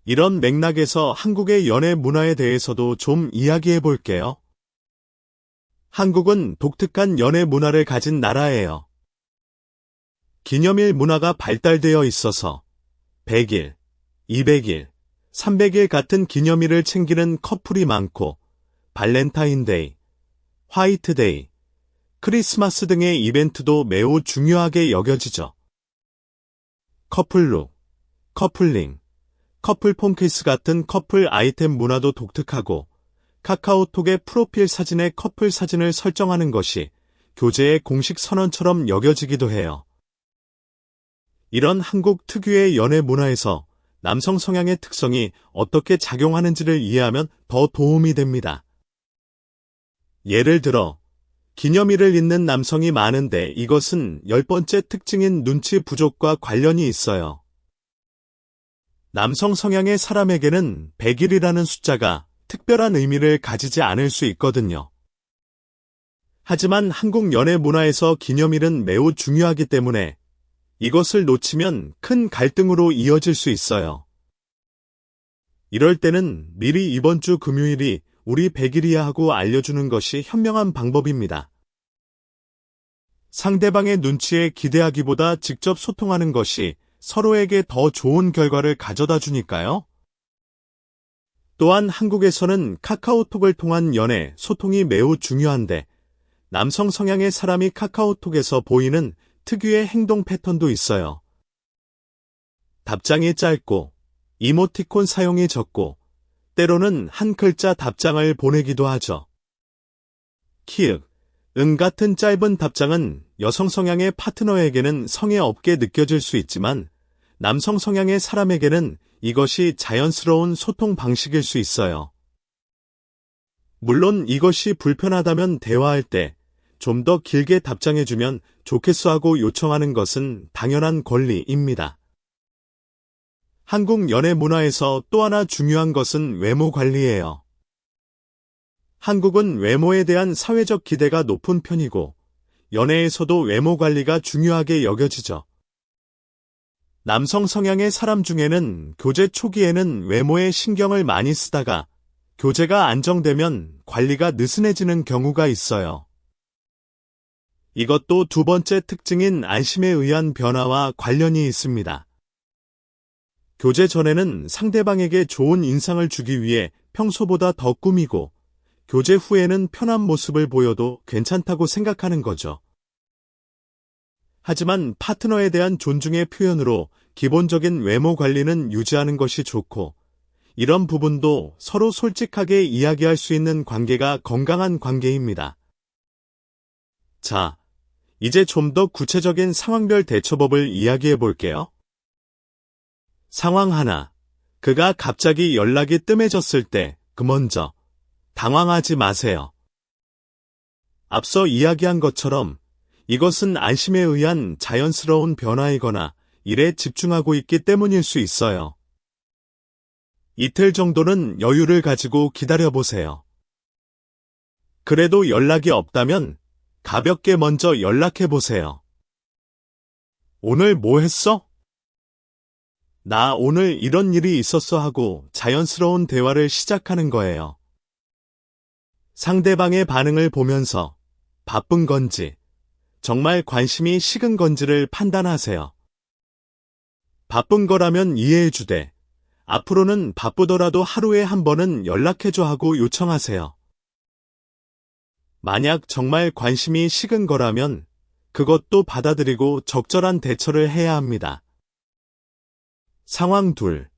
이런 맥락에서 한국의 연애 문화에 대해서도 좀 이야기해 볼게요. 한국은 독특한 연애 문화를 가진 나라예요. 기념일 문화가 발달되어 있어서 100일, 200일, 300일 같은 기념일을 챙기는 커플이 많고, 발렌타인데이, 화이트데이, 크리스마스 등의 이벤트도 매우 중요하게 여겨지죠. 커플룩, 커플링, 커플 폰케이스 같은 커플 아이템 문화도 독특하고, 카카오톡의 프로필 사진에 커플 사진을 설정하는 것이 교제의 공식 선언처럼 여겨지기도 해요. 이런 한국 특유의 연애 문화에서 남성 성향의 특성이 어떻게 작용하는지를 이해하면 더 도움이 됩니다. 예를 들어, 기념일을 잊는 남성이 많은데 이것은 10번째 특징인 눈치 부족과 관련이 있어요. 남성 성향의 사람에게는 100일이라는 숫자가 특별한 의미를 가지지 않을 수 있거든요. 하지만 한국 연애 문화에서 기념일은 매우 중요하기 때문에 이것을 놓치면 큰 갈등으로 이어질 수 있어요. 이럴 때는 미리 이번 주 금요일이 우리 100일이야 하고 알려주는 것이 현명한 방법입니다. 상대방의 눈치에 기대하기보다 직접 소통하는 것이 서로에게 더 좋은 결과를 가져다 주니까요. 또한 한국에서는 카카오톡을 통한 연애, 소통이 매우 중요한데 남성 성향의 사람이 카카오톡에서 보이는 특유의 행동 패턴도 있어요. 답장이 짧고 이모티콘 사용이 적고 때로는 한 글자 답장을 보내기도 하죠. 키읔, 응 같은 짧은 답장은 여성 성향의 파트너에게는 성의 없게 느껴질 수 있지만 남성 성향의 사람에게는 이것이 자연스러운 소통 방식일 수 있어요. 물론 이것이 불편하다면 대화할 때 좀 더 길게 답장해주면 좋겠어 하고 요청하는 것은 당연한 권리입니다. 한국 연애 문화에서 또 하나 중요한 것은 외모 관리예요. 한국은 외모에 대한 사회적 기대가 높은 편이고 연애에서도 외모 관리가 중요하게 여겨지죠. 남성 성향의 사람 중에는 교제 초기에는 외모에 신경을 많이 쓰다가 교제가 안정되면 관리가 느슨해지는 경우가 있어요. 이것도 두 번째 특징인 안심에 의한 변화와 관련이 있습니다. 교제 전에는 상대방에게 좋은 인상을 주기 위해 평소보다 더 꾸미고 교제 후에는 편한 모습을 보여도 괜찮다고 생각하는 거죠. 하지만 파트너에 대한 존중의 표현으로 기본적인 외모 관리는 유지하는 것이 좋고 이런 부분도 서로 솔직하게 이야기할 수 있는 관계가 건강한 관계입니다. 자, 이제 좀 더 구체적인 상황별 대처법을 이야기해 볼게요. 상황 하나. 그가 갑자기 연락이 뜸해졌을 때 먼저 당황하지 마세요. 앞서 이야기한 것처럼 이것은 안심에 의한 자연스러운 변화이거나 일에 집중하고 있기 때문일 수 있어요. 이틀 정도는 여유를 가지고 기다려보세요. 그래도 연락이 없다면 가볍게 먼저 연락해보세요. 오늘 뭐 했어? 나 오늘 이런 일이 있었어 하고 자연스러운 대화를 시작하는 거예요. 상대방의 반응을 보면서 바쁜 건지, 정말 관심이 식은 건지를 판단하세요. 바쁜 거라면 이해해주되, 앞으로는 바쁘더라도 하루에 한 번은 연락해줘 하고 요청하세요. 만약 정말 관심이 식은 거라면 그것도 받아들이고 적절한 대처를 해야 합니다. 상황 둘.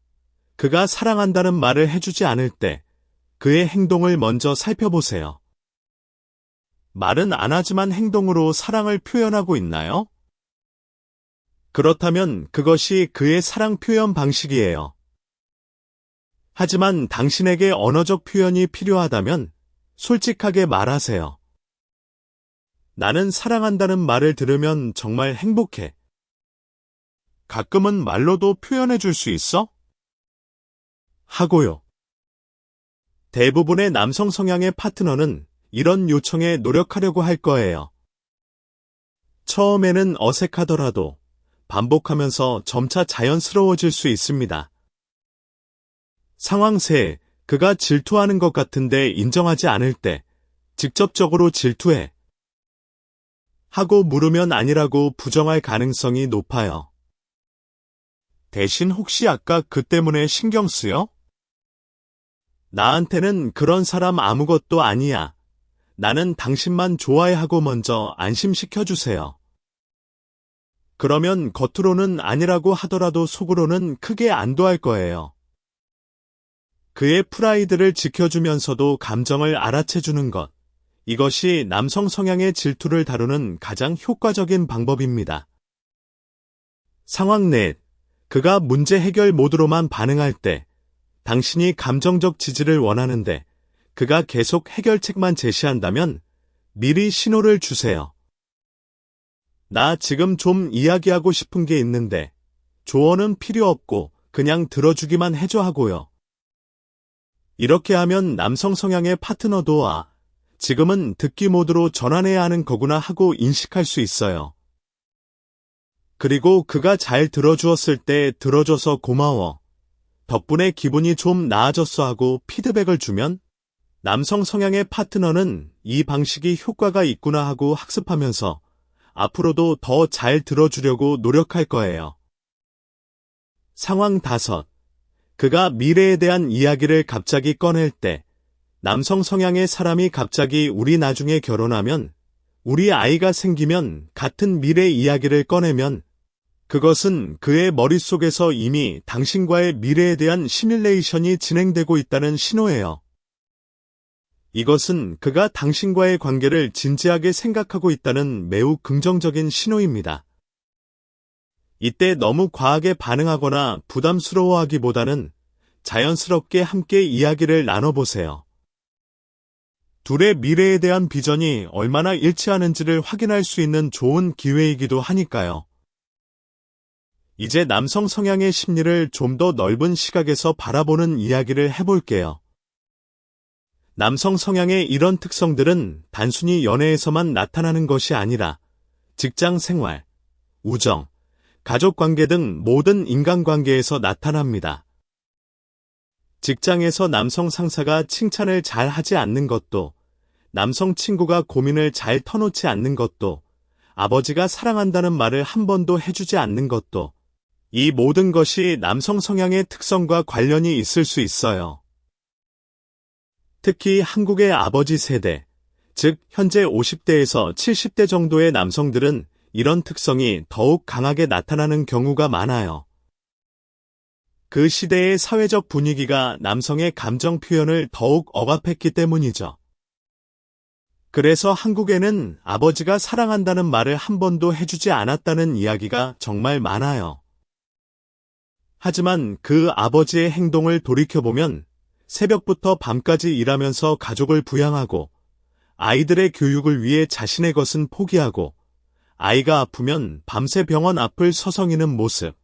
그가 사랑한다는 말을 해주지 않을 때 그의 행동을 먼저 살펴보세요. 말은 안 하지만 행동으로 사랑을 표현하고 있나요? 그렇다면 그것이 그의 사랑 표현 방식이에요. 하지만 당신에게 언어적 표현이 필요하다면 솔직하게 말하세요. 나는 사랑한다는 말을 들으면 정말 행복해. 가끔은 말로도 표현해 줄 수 있어? 하고요. 대부분의 남성 성향의 파트너는 이런 요청에 노력하려고 할 거예요. 처음에는 어색하더라도 반복하면서 점차 자연스러워질 수 있습니다. 상황 세. 그가 질투하는 것 같은데 인정하지 않을 때 직접적으로 질투해 하고 물으면 아니라고 부정할 가능성이 높아요. 대신 혹시 아까 그 때문에 신경 쓰여? 나한테는 그런 사람 아무것도 아니야. 나는 당신만 좋아해 하고 먼저 안심시켜주세요. 그러면 겉으로는 아니라고 하더라도 속으로는 크게 안도할 거예요. 그의 프라이드를 지켜주면서도 감정을 알아채주는 것. 이것이 남성 성향의 질투를 다루는 가장 효과적인 방법입니다. 상황 넷. 그가 문제 해결 모드로만 반응할 때 당신이 감정적 지지를 원하는데 그가 계속 해결책만 제시한다면 미리 신호를 주세요. 나 지금 좀 이야기하고 싶은 게 있는데 조언은 필요 없고 그냥 들어주기만 해줘 하고요. 이렇게 하면 남성 성향의 파트너도 지금은 듣기 모드로 전환해야 하는 거구나 하고 인식할 수 있어요. 그리고 그가 잘 들어주었을 때 들어줘서 고마워. 덕분에 기분이 좀 나아졌어 하고 피드백을 주면 남성 성향의 파트너는 이 방식이 효과가 있구나 하고 학습하면서 앞으로도 더 잘 들어주려고 노력할 거예요. 상황 5. 그가 미래에 대한 이야기를 갑자기 꺼낼 때 남성 성향의 사람이 갑자기 우리 나중에 결혼하면 우리 아이가 생기면 같은 미래 이야기를 꺼내면 그것은 그의 머릿속에서 이미 당신과의 미래에 대한 시뮬레이션이 진행되고 있다는 신호예요. 이것은 그가 당신과의 관계를 진지하게 생각하고 있다는 매우 긍정적인 신호입니다. 이때 너무 과하게 반응하거나 부담스러워하기보다는 자연스럽게 함께 이야기를 나눠보세요. 둘의 미래에 대한 비전이 얼마나 일치하는지를 확인할 수 있는 좋은 기회이기도 하니까요. 이제 남성 성향의 심리를 좀 더 넓은 시각에서 바라보는 이야기를 해볼게요. 남성 성향의 이런 특성들은 단순히 연애에서만 나타나는 것이 아니라 직장 생활, 우정, 가족 관계 등 모든 인간관계에서 나타납니다. 직장에서 남성 상사가 칭찬을 잘 하지 않는 것도, 남성 친구가 고민을 잘 터놓지 않는 것도, 아버지가 사랑한다는 말을 한 번도 해주지 않는 것도, 이 모든 것이 남성 성향의 특성과 관련이 있을 수 있어요. 특히 한국의 아버지 세대, 즉 현재 50대에서 70대 정도의 남성들은 이런 특성이 더욱 강하게 나타나는 경우가 많아요. 그 시대의 사회적 분위기가 남성의 감정 표현을 더욱 억압했기 때문이죠. 그래서 한국에는 아버지가 사랑한다는 말을 한 번도 해주지 않았다는 이야기가 정말 많아요. 하지만 그 아버지의 행동을 돌이켜보면 새벽부터 밤까지 일하면서 가족을 부양하고 아이들의 교육을 위해 자신의 것은 포기하고 아이가 아프면 밤새 병원 앞을 서성이는 모습.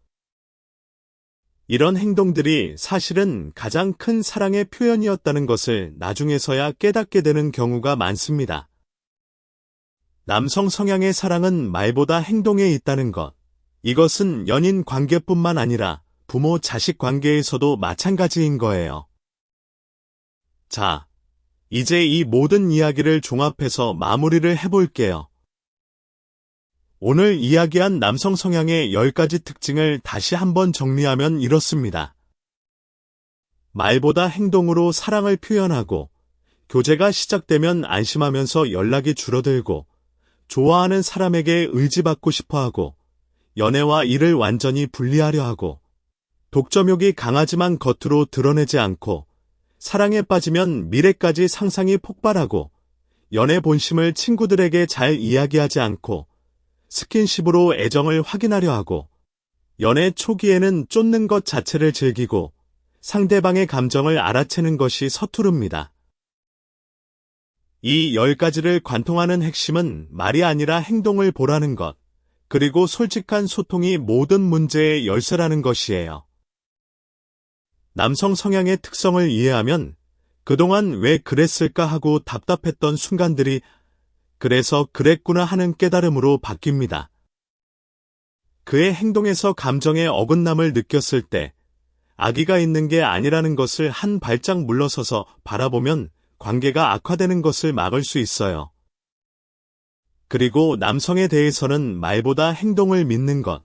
이런 행동들이 사실은 가장 큰 사랑의 표현이었다는 것을 나중에서야 깨닫게 되는 경우가 많습니다. 남성 성향의 사랑은 말보다 행동에 있다는 것. 이것은 연인 관계뿐만 아니라 부모 자식 관계에서도 마찬가지인 거예요. 자, 이제 이 모든 이야기를 종합해서 마무리를 해볼게요. 오늘 이야기한 남성 성향의 10가지 특징을 다시 한번 정리하면 이렇습니다. 말보다 행동으로 사랑을 표현하고, 교제가 시작되면 안심하면서 연락이 줄어들고, 좋아하는 사람에게 의지받고 싶어하고, 연애와 일을 완전히 분리하려 하고, 독점욕이 강하지만 겉으로 드러내지 않고, 사랑에 빠지면 미래까지 상상이 폭발하고, 연애 본심을 친구들에게 잘 이야기하지 않고, 스킨십으로 애정을 확인하려 하고, 연애 초기에는 쫓는 것 자체를 즐기고, 상대방의 감정을 알아채는 것이 서투릅니다. 이 10가지를 관통하는 핵심은 말이 아니라 행동을 보라는 것, 그리고 솔직한 소통이 모든 문제의 열쇠라는 것이에요. 남성 성향의 특성을 이해하면 그동안 왜 그랬을까 하고 답답했던 순간들이 그래서 그랬구나 하는 깨달음으로 바뀝니다. 그의 행동에서 감정의 어긋남을 느꼈을 때 악의가 있는 게 아니라는 것을 한 발짝 물러서서 바라보면 관계가 악화되는 것을 막을 수 있어요. 그리고 남성에 대해서는 말보다 행동을 믿는 것.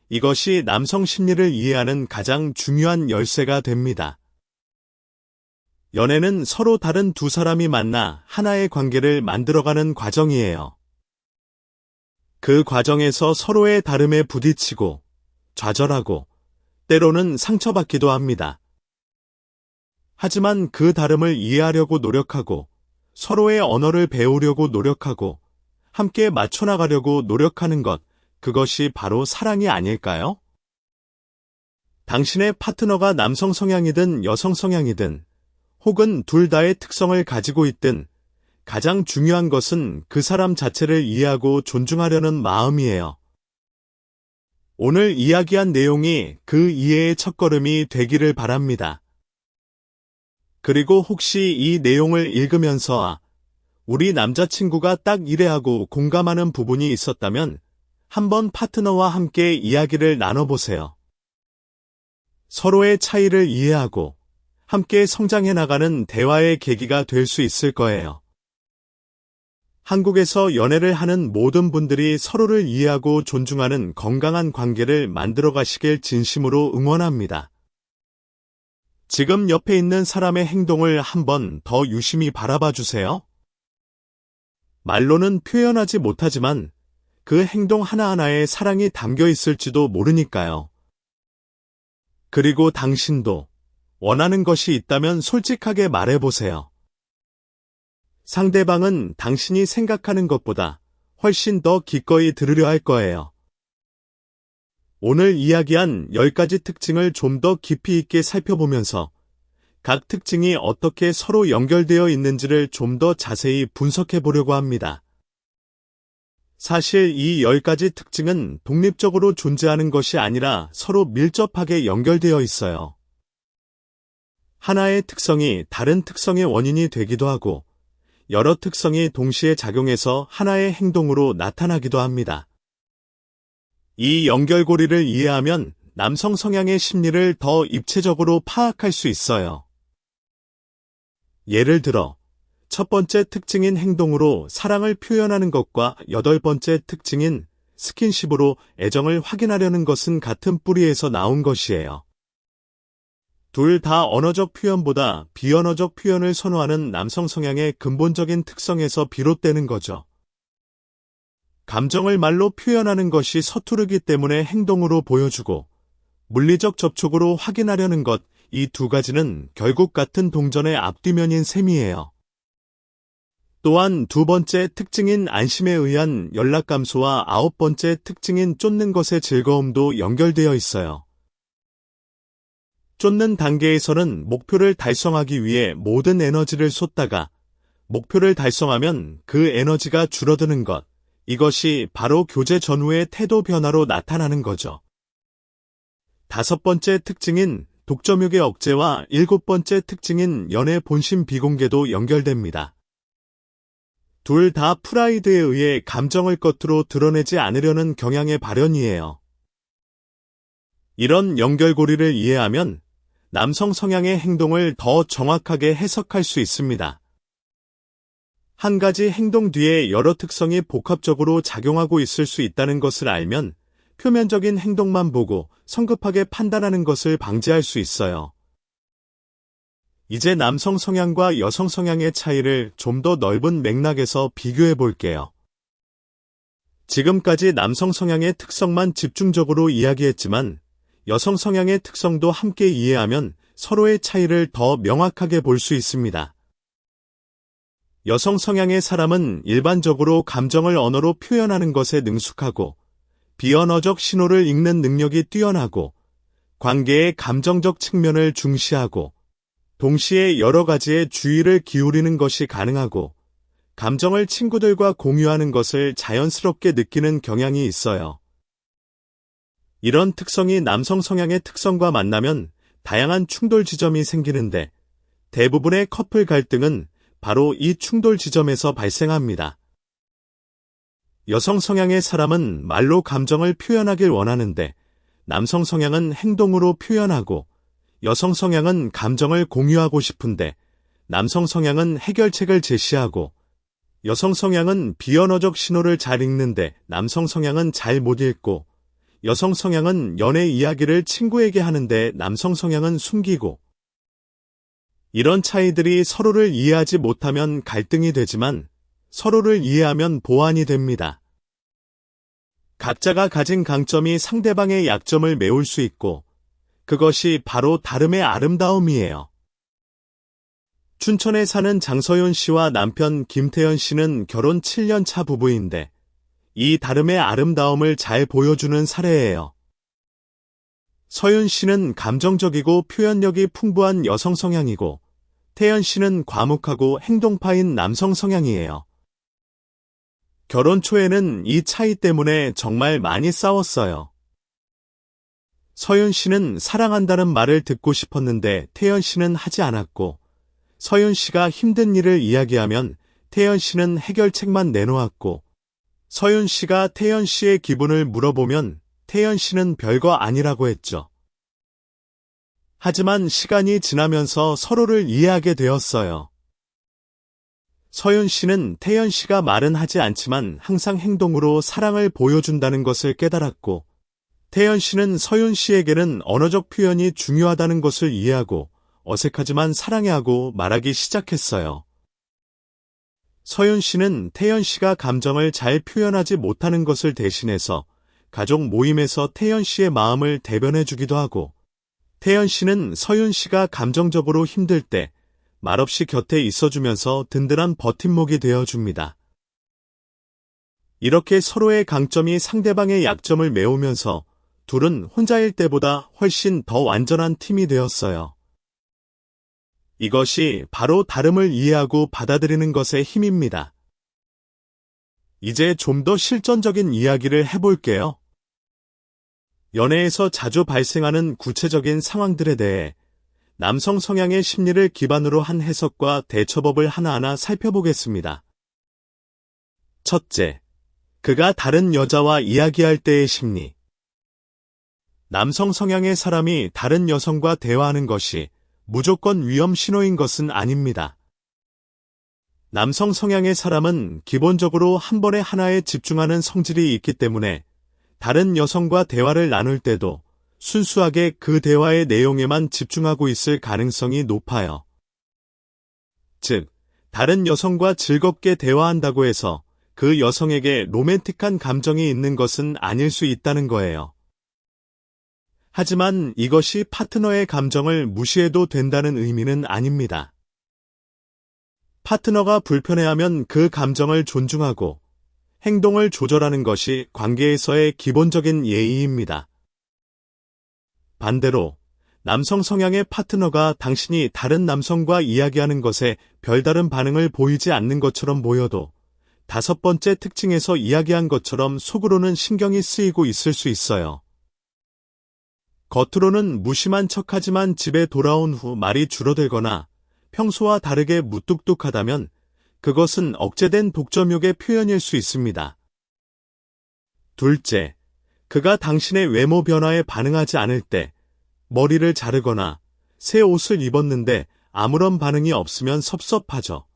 이것이 남성 심리를 이해하는 가장 중요한 열쇠가 됩니다. 연애는 서로 다른 두 사람이 만나 하나의 관계를 만들어가는 과정이에요. 그 과정에서 서로의 다름에 부딪히고, 좌절하고, 때로는 상처받기도 합니다. 하지만 그 다름을 이해하려고 노력하고, 서로의 언어를 배우려고 노력하고, 함께 맞춰나가려고 노력하는 것, 그것이 바로 사랑이 아닐까요? 당신의 파트너가 남성 성향이든 여성 성향이든 혹은 둘 다의 특성을 가지고 있든 가장 중요한 것은 그 사람 자체를 이해하고 존중하려는 마음이에요. 오늘 이야기한 내용이 그 이해의 첫걸음이 되기를 바랍니다. 그리고 혹시 이 내용을 읽으면서 우리 남자친구가 딱 이래하고 공감하는 부분이 있었다면 한번 파트너와 함께 이야기를 나눠보세요. 서로의 차이를 이해하고 함께 성장해 나가는 대화의 계기가 될 수 있을 거예요. 한국에서 연애를 하는 모든 분들이 서로를 이해하고 존중하는 건강한 관계를 만들어 가시길 진심으로 응원합니다. 지금 옆에 있는 사람의 행동을 한번 더 유심히 바라봐 주세요. 말로는 표현하지 못하지만 그 행동 하나하나에 사랑이 담겨 있을지도 모르니까요. 그리고 당신도 원하는 것이 있다면 솔직하게 말해보세요. 상대방은 당신이 생각하는 것보다 훨씬 더 기꺼이 들으려 할 거예요. 오늘 이야기한 10가지 특징을 좀 더 깊이 있게 살펴보면서 각 특징이 어떻게 서로 연결되어 있는지를 좀 더 자세히 분석해 보려고 합니다. 사실 이 10가지 특징은 독립적으로 존재하는 것이 아니라 서로 밀접하게 연결되어 있어요. 하나의 특성이 다른 특성의 원인이 되기도 하고 여러 특성이 동시에 작용해서 하나의 행동으로 나타나기도 합니다. 이 연결고리를 이해하면 남성 성향의 심리를 더 입체적으로 파악할 수 있어요. 예를 들어 첫 번째 특징인 행동으로 사랑을 표현하는 것과 8번째 특징인 스킨십으로 애정을 확인하려는 것은 같은 뿌리에서 나온 것이에요. 둘 다 언어적 표현보다 비언어적 표현을 선호하는 남성 성향의 근본적인 특성에서 비롯되는 거죠. 감정을 말로 표현하는 것이 서투르기 때문에 행동으로 보여주고 물리적 접촉으로 확인하려는 것, 이 두 가지는 결국 같은 동전의 앞뒤면인 셈이에요. 또한 두 번째 특징인 안심에 의한 연락 감소와 아홉 번째 특징인 쫓는 것의 즐거움도 연결되어 있어요. 쫓는 단계에서는 목표를 달성하기 위해 모든 에너지를 쏟다가 목표를 달성하면 그 에너지가 줄어드는 것, 이것이 바로 교제 전후의 태도 변화로 나타나는 거죠. 다섯 번째 특징인 독점욕의 억제와 일곱 번째 특징인 연애 본심 비공개도 연결됩니다. 둘 다 프라이드에 의해 감정을 겉으로 드러내지 않으려는 경향의 발현이에요. 이런 연결고리를 이해하면 남성 성향의 행동을 더 정확하게 해석할 수 있습니다. 한 가지 행동 뒤에 여러 특성이 복합적으로 작용하고 있을 수 있다는 것을 알면 표면적인 행동만 보고 성급하게 판단하는 것을 방지할 수 있어요. 이제 남성 성향과 여성 성향의 차이를 좀 더 넓은 맥락에서 비교해 볼게요. 지금까지 남성 성향의 특성만 집중적으로 이야기했지만 여성 성향의 특성도 함께 이해하면 서로의 차이를 더 명확하게 볼 수 있습니다. 여성 성향의 사람은 일반적으로 감정을 언어로 표현하는 것에 능숙하고 비언어적 신호를 읽는 능력이 뛰어나고 관계의 감정적 측면을 중시하고 동시에 여러 가지에 주의를 기울이는 것이 가능하고 감정을 친구들과 공유하는 것을 자연스럽게 느끼는 경향이 있어요. 이런 특성이 남성 성향의 특성과 만나면 다양한 충돌 지점이 생기는데 대부분의 커플 갈등은 바로 이 충돌 지점에서 발생합니다. 여성 성향의 사람은 말로 감정을 표현하길 원하는데 남성 성향은 행동으로 표현하고 여성 성향은 감정을 공유하고 싶은데 남성 성향은 해결책을 제시하고 여성 성향은 비언어적 신호를 잘 읽는데 남성 성향은 잘 못 읽고 여성 성향은 연애 이야기를 친구에게 하는데 남성 성향은 숨기고 이런 차이들이 서로를 이해하지 못하면 갈등이 되지만 서로를 이해하면 보완이 됩니다. 각자가 가진 강점이 상대방의 약점을 메울 수 있고 그것이 바로 다름의 아름다움이에요. 춘천에 사는 장서윤 씨와 남편 김태현 씨는 결혼 7년 차 부부인데 이 다름의 아름다움을 잘 보여주는 사례예요. 서윤 씨는 감정적이고 표현력이 풍부한 여성 성향이고 태연 씨는 과묵하고 행동파인 남성 성향이에요. 결혼 초에는 이 차이 때문에 정말 많이 싸웠어요. 서윤 씨는 사랑한다는 말을 듣고 싶었는데 태연 씨는 하지 않았고 서윤 씨가 힘든 일을 이야기하면 태연 씨는 해결책만 내놓았고 서윤 씨가 태연 씨의 기분을 물어보면 태연 씨는 별거 아니라고 했죠. 하지만 시간이 지나면서 서로를 이해하게 되었어요. 서윤 씨는 태연 씨가 말은 하지 않지만 항상 행동으로 사랑을 보여준다는 것을 깨달았고 태연 씨는 서윤 씨에게는 언어적 표현이 중요하다는 것을 이해하고 어색하지만 사랑해하고 말하기 시작했어요. 서윤 씨는 태연 씨가 감정을 잘 표현하지 못하는 것을 대신해서 가족 모임에서 태연 씨의 마음을 대변해 주기도 하고 태연 씨는 서윤 씨가 감정적으로 힘들 때 말없이 곁에 있어주면서 든든한 버팀목이 되어줍니다. 이렇게 서로의 강점이 상대방의 약점을 메우면서 둘은 혼자일 때보다 훨씬 더 완전한 팀이 되었어요. 이것이 바로 다름을 이해하고 받아들이는 것의 힘입니다. 이제 좀 더 실전적인 이야기를 해볼게요. 연애에서 자주 발생하는 구체적인 상황들에 대해 남성 성향의 심리를 기반으로 한 해석과 대처법을 하나하나 살펴보겠습니다. 첫째, 그가 다른 여자와 이야기할 때의 심리. 남성 성향의 사람이 다른 여성과 대화하는 것이 무조건 위험 신호인 것은 아닙니다. 남성 성향의 사람은 기본적으로 한 번에 하나에 집중하는 성질이 있기 때문에 다른 여성과 대화를 나눌 때도 순수하게 그 대화의 내용에만 집중하고 있을 가능성이 높아요. 즉, 다른 여성과 즐겁게 대화한다고 해서 그 여성에게 로맨틱한 감정이 있는 것은 아닐 수 있다는 거예요. 하지만 이것이 파트너의 감정을 무시해도 된다는 의미는 아닙니다. 파트너가 불편해하면 그 감정을 존중하고 행동을 조절하는 것이 관계에서의 기본적인 예의입니다. 반대로 남성 성향의 파트너가 당신이 다른 남성과 이야기하는 것에 별다른 반응을 보이지 않는 것처럼 보여도 5번째 특징에서 이야기한 것처럼 속으로는 신경이 쓰이고 있을 수 있어요. 겉으로는 무심한 척하지만 집에 돌아온 후 말이 줄어들거나 평소와 다르게 무뚝뚝하다면 그것은 억제된 독점욕의 표현일 수 있습니다. 둘째, 그가 당신의 외모 변화에 반응하지 않을 때 머리를 자르거나 새 옷을 입었는데 아무런 반응이 없으면 섭섭하죠.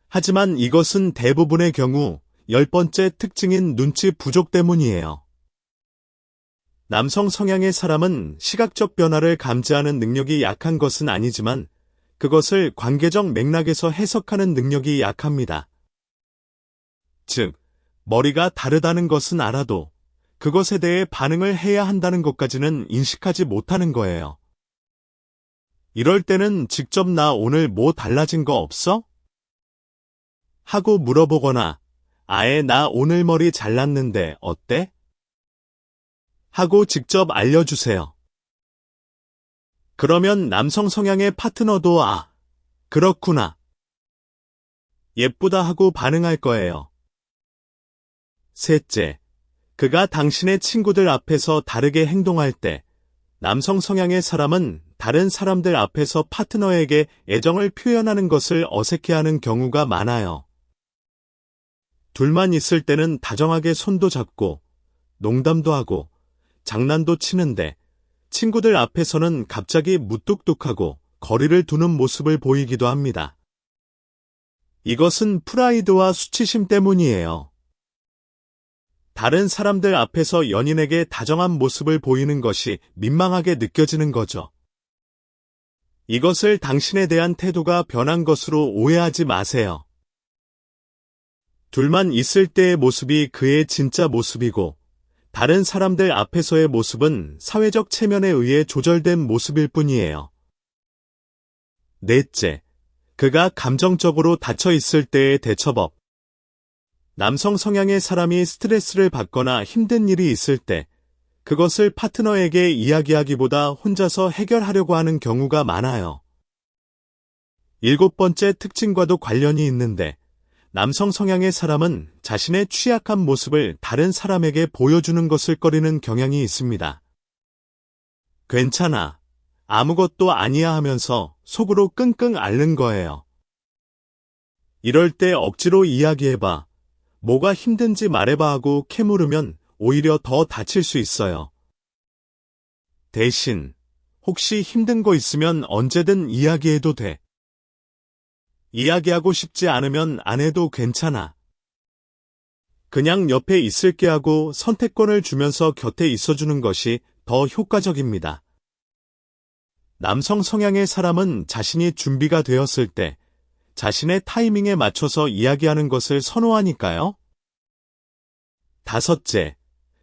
하지만 이것은 대부분의 경우 10번째 특징인 눈치 부족 때문이에요. 남성 성향의 사람은 시각적 변화를 감지하는 능력이 약한 것은 아니지만 그것을 관계적 맥락에서 해석하는 능력이 약합니다. 즉, 머리가 다르다는 것은 알아도 그것에 대해 반응을 해야 한다는 것까지는 인식하지 못하는 거예요. 이럴 때는 직접 나 오늘 뭐 달라진 거 없어? 하고 물어보거나 아예 나 오늘 머리 잘랐는데 어때? 하고 직접 알려주세요. 그러면 남성 성향의 파트너도 아, 그렇구나. 예쁘다 하고 반응할 거예요. 셋째, 그가 당신의 친구들 앞에서 다르게 행동할 때 남성 성향의 사람은 다른 사람들 앞에서 파트너에게 애정을 표현하는 것을 어색해하는 경우가 많아요. 둘만 있을 때는 다정하게 손도 잡고 농담도 하고 장난도 치는데 친구들 앞에서는 갑자기 무뚝뚝하고 거리를 두는 모습을 보이기도 합니다. 이것은 프라이드와 수치심 때문이에요. 다른 사람들 앞에서 연인에게 다정한 모습을 보이는 것이 민망하게 느껴지는 거죠. 이것을 당신에 대한 태도가 변한 것으로 오해하지 마세요. 둘만 있을 때의 모습이 그의 진짜 모습이고 다른 사람들 앞에서의 모습은 사회적 체면에 의해 조절된 모습일 뿐이에요. 넷째, 그가 감정적으로 닫혀 있을 때의 대처법. 남성 성향의 사람이 스트레스를 받거나 힘든 일이 있을 때 그것을 파트너에게 이야기하기보다 혼자서 해결하려고 하는 경우가 많아요. 7번째 특징과도 관련이 있는데 남성 성향의 사람은 자신의 취약한 모습을 다른 사람에게 보여주는 것을 꺼리는 경향이 있습니다. 괜찮아, 아무것도 아니야 하면서 속으로 끙끙 앓는 거예요. 이럴 때 억지로 이야기해봐, 뭐가 힘든지 말해봐 하고 캐물으면 오히려 더 다칠 수 있어요. 대신 혹시 힘든 거 있으면 언제든 이야기해도 돼. 이야기하고 싶지 않으면 안 해도 괜찮아. 그냥 옆에 있을게 하고 선택권을 주면서 곁에 있어주는 것이 더 효과적입니다. 남성 성향의 사람은 자신이 준비가 되었을 때 자신의 타이밍에 맞춰서 이야기하는 것을 선호하니까요. 다섯째,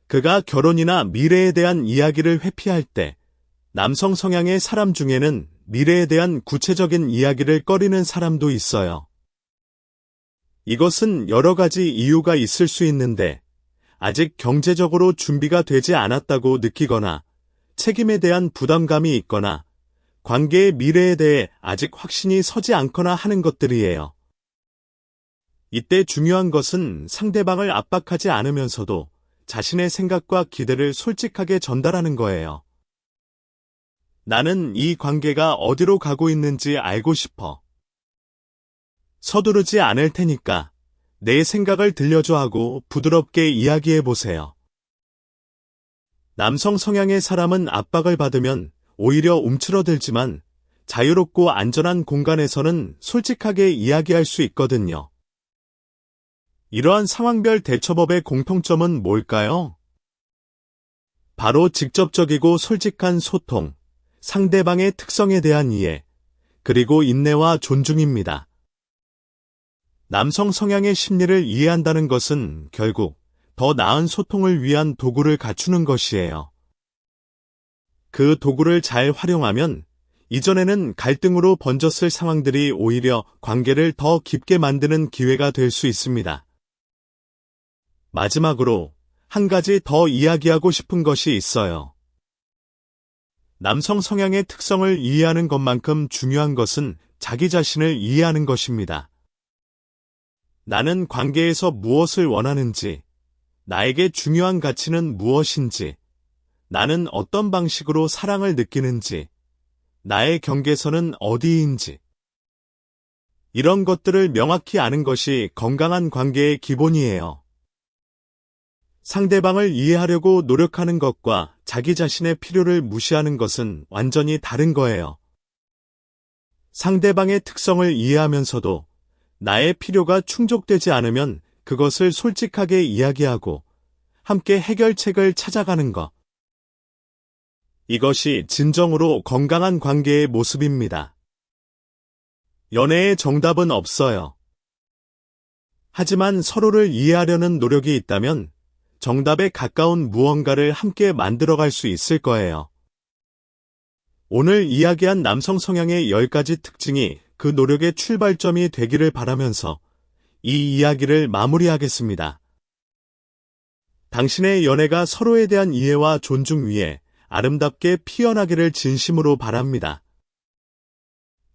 그가 결혼이나 미래에 대한 이야기를 회피할 때 남성 성향의 사람 중에는 미래에 대한 구체적인 이야기를 꺼리는 사람도 있어요. 이것은 여러 가지 이유가 있을 수 있는데 아직 경제적으로 준비가 되지 않았다고 느끼거나 책임에 대한 부담감이 있거나 관계의 미래에 대해 아직 확신이 서지 않거나 하는 것들이에요. 이때 중요한 것은 상대방을 압박하지 않으면서도 자신의 생각과 기대를 솔직하게 전달하는 거예요. 나는 이 관계가 어디로 가고 있는지 알고 싶어. 서두르지 않을 테니까 내 생각을 들려줘 하고 부드럽게 이야기해 보세요. 남성 성향의 사람은 압박을 받으면 오히려 움츠러들지만 자유롭고 안전한 공간에서는 솔직하게 이야기할 수 있거든요. 이러한 상황별 대처법의 공통점은 뭘까요? 바로 직접적이고 솔직한 소통, 상대방의 특성에 대한 이해, 그리고 인내와 존중입니다. 남성 성향의 심리를 이해한다는 것은 결국 더 나은 소통을 위한 도구를 갖추는 것이에요. 그 도구를 잘 활용하면 이전에는 갈등으로 번졌을 상황들이 오히려 관계를 더 깊게 만드는 기회가 될 수 있습니다. 마지막으로 한 가지 더 이야기하고 싶은 것이 있어요. 남성 성향의 특성을 이해하는 것만큼 중요한 것은 자기 자신을 이해하는 것입니다. 나는 관계에서 무엇을 원하는지, 나에게 중요한 가치는 무엇인지, 나는 어떤 방식으로 사랑을 느끼는지, 나의 경계선은 어디인지. 이런 것들을 명확히 아는 것이 건강한 관계의 기본이에요. 상대방을 이해하려고 노력하는 것과 자기 자신의 필요를 무시하는 것은 완전히 다른 거예요. 상대방의 특성을 이해하면서도 나의 필요가 충족되지 않으면 그것을 솔직하게 이야기하고 함께 해결책을 찾아가는 것. 이것이 진정으로 건강한 관계의 모습입니다. 연애에 정답은 없어요. 하지만 서로를 이해하려는 노력이 있다면 정답에 가까운 무언가를 함께 만들어갈 수 있을 거예요. 오늘 이야기한 남성 성향의 10가지 특징이 그 노력의 출발점이 되기를 바라면서 이 이야기를 마무리하겠습니다. 당신의 연애가 서로에 대한 이해와 존중 위에 아름답게 피어나기를 진심으로 바랍니다.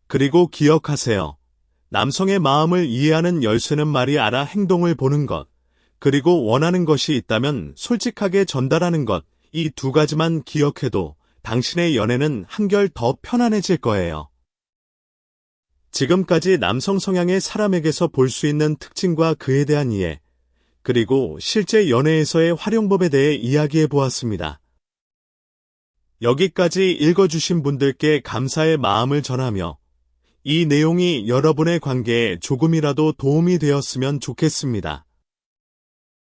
그리고 기억하세요. 남성의 마음을 이해하는 열쇠는 말이 아니라 행동을 보는 것, 그리고 원하는 것이 있다면 솔직하게 전달하는 것, 이 두 가지만 기억해도 당신의 연애는 한결 더 편안해질 거예요. 지금까지 남성 성향의 사람에게서 볼 수 있는 특징과 그에 대한 이해, 그리고 실제 연애에서의 활용법에 대해 이야기해 보았습니다. 여기까지 읽어주신 분들께 감사의 마음을 전하며 이 내용이 여러분의 관계에 조금이라도 도움이 되었으면 좋겠습니다.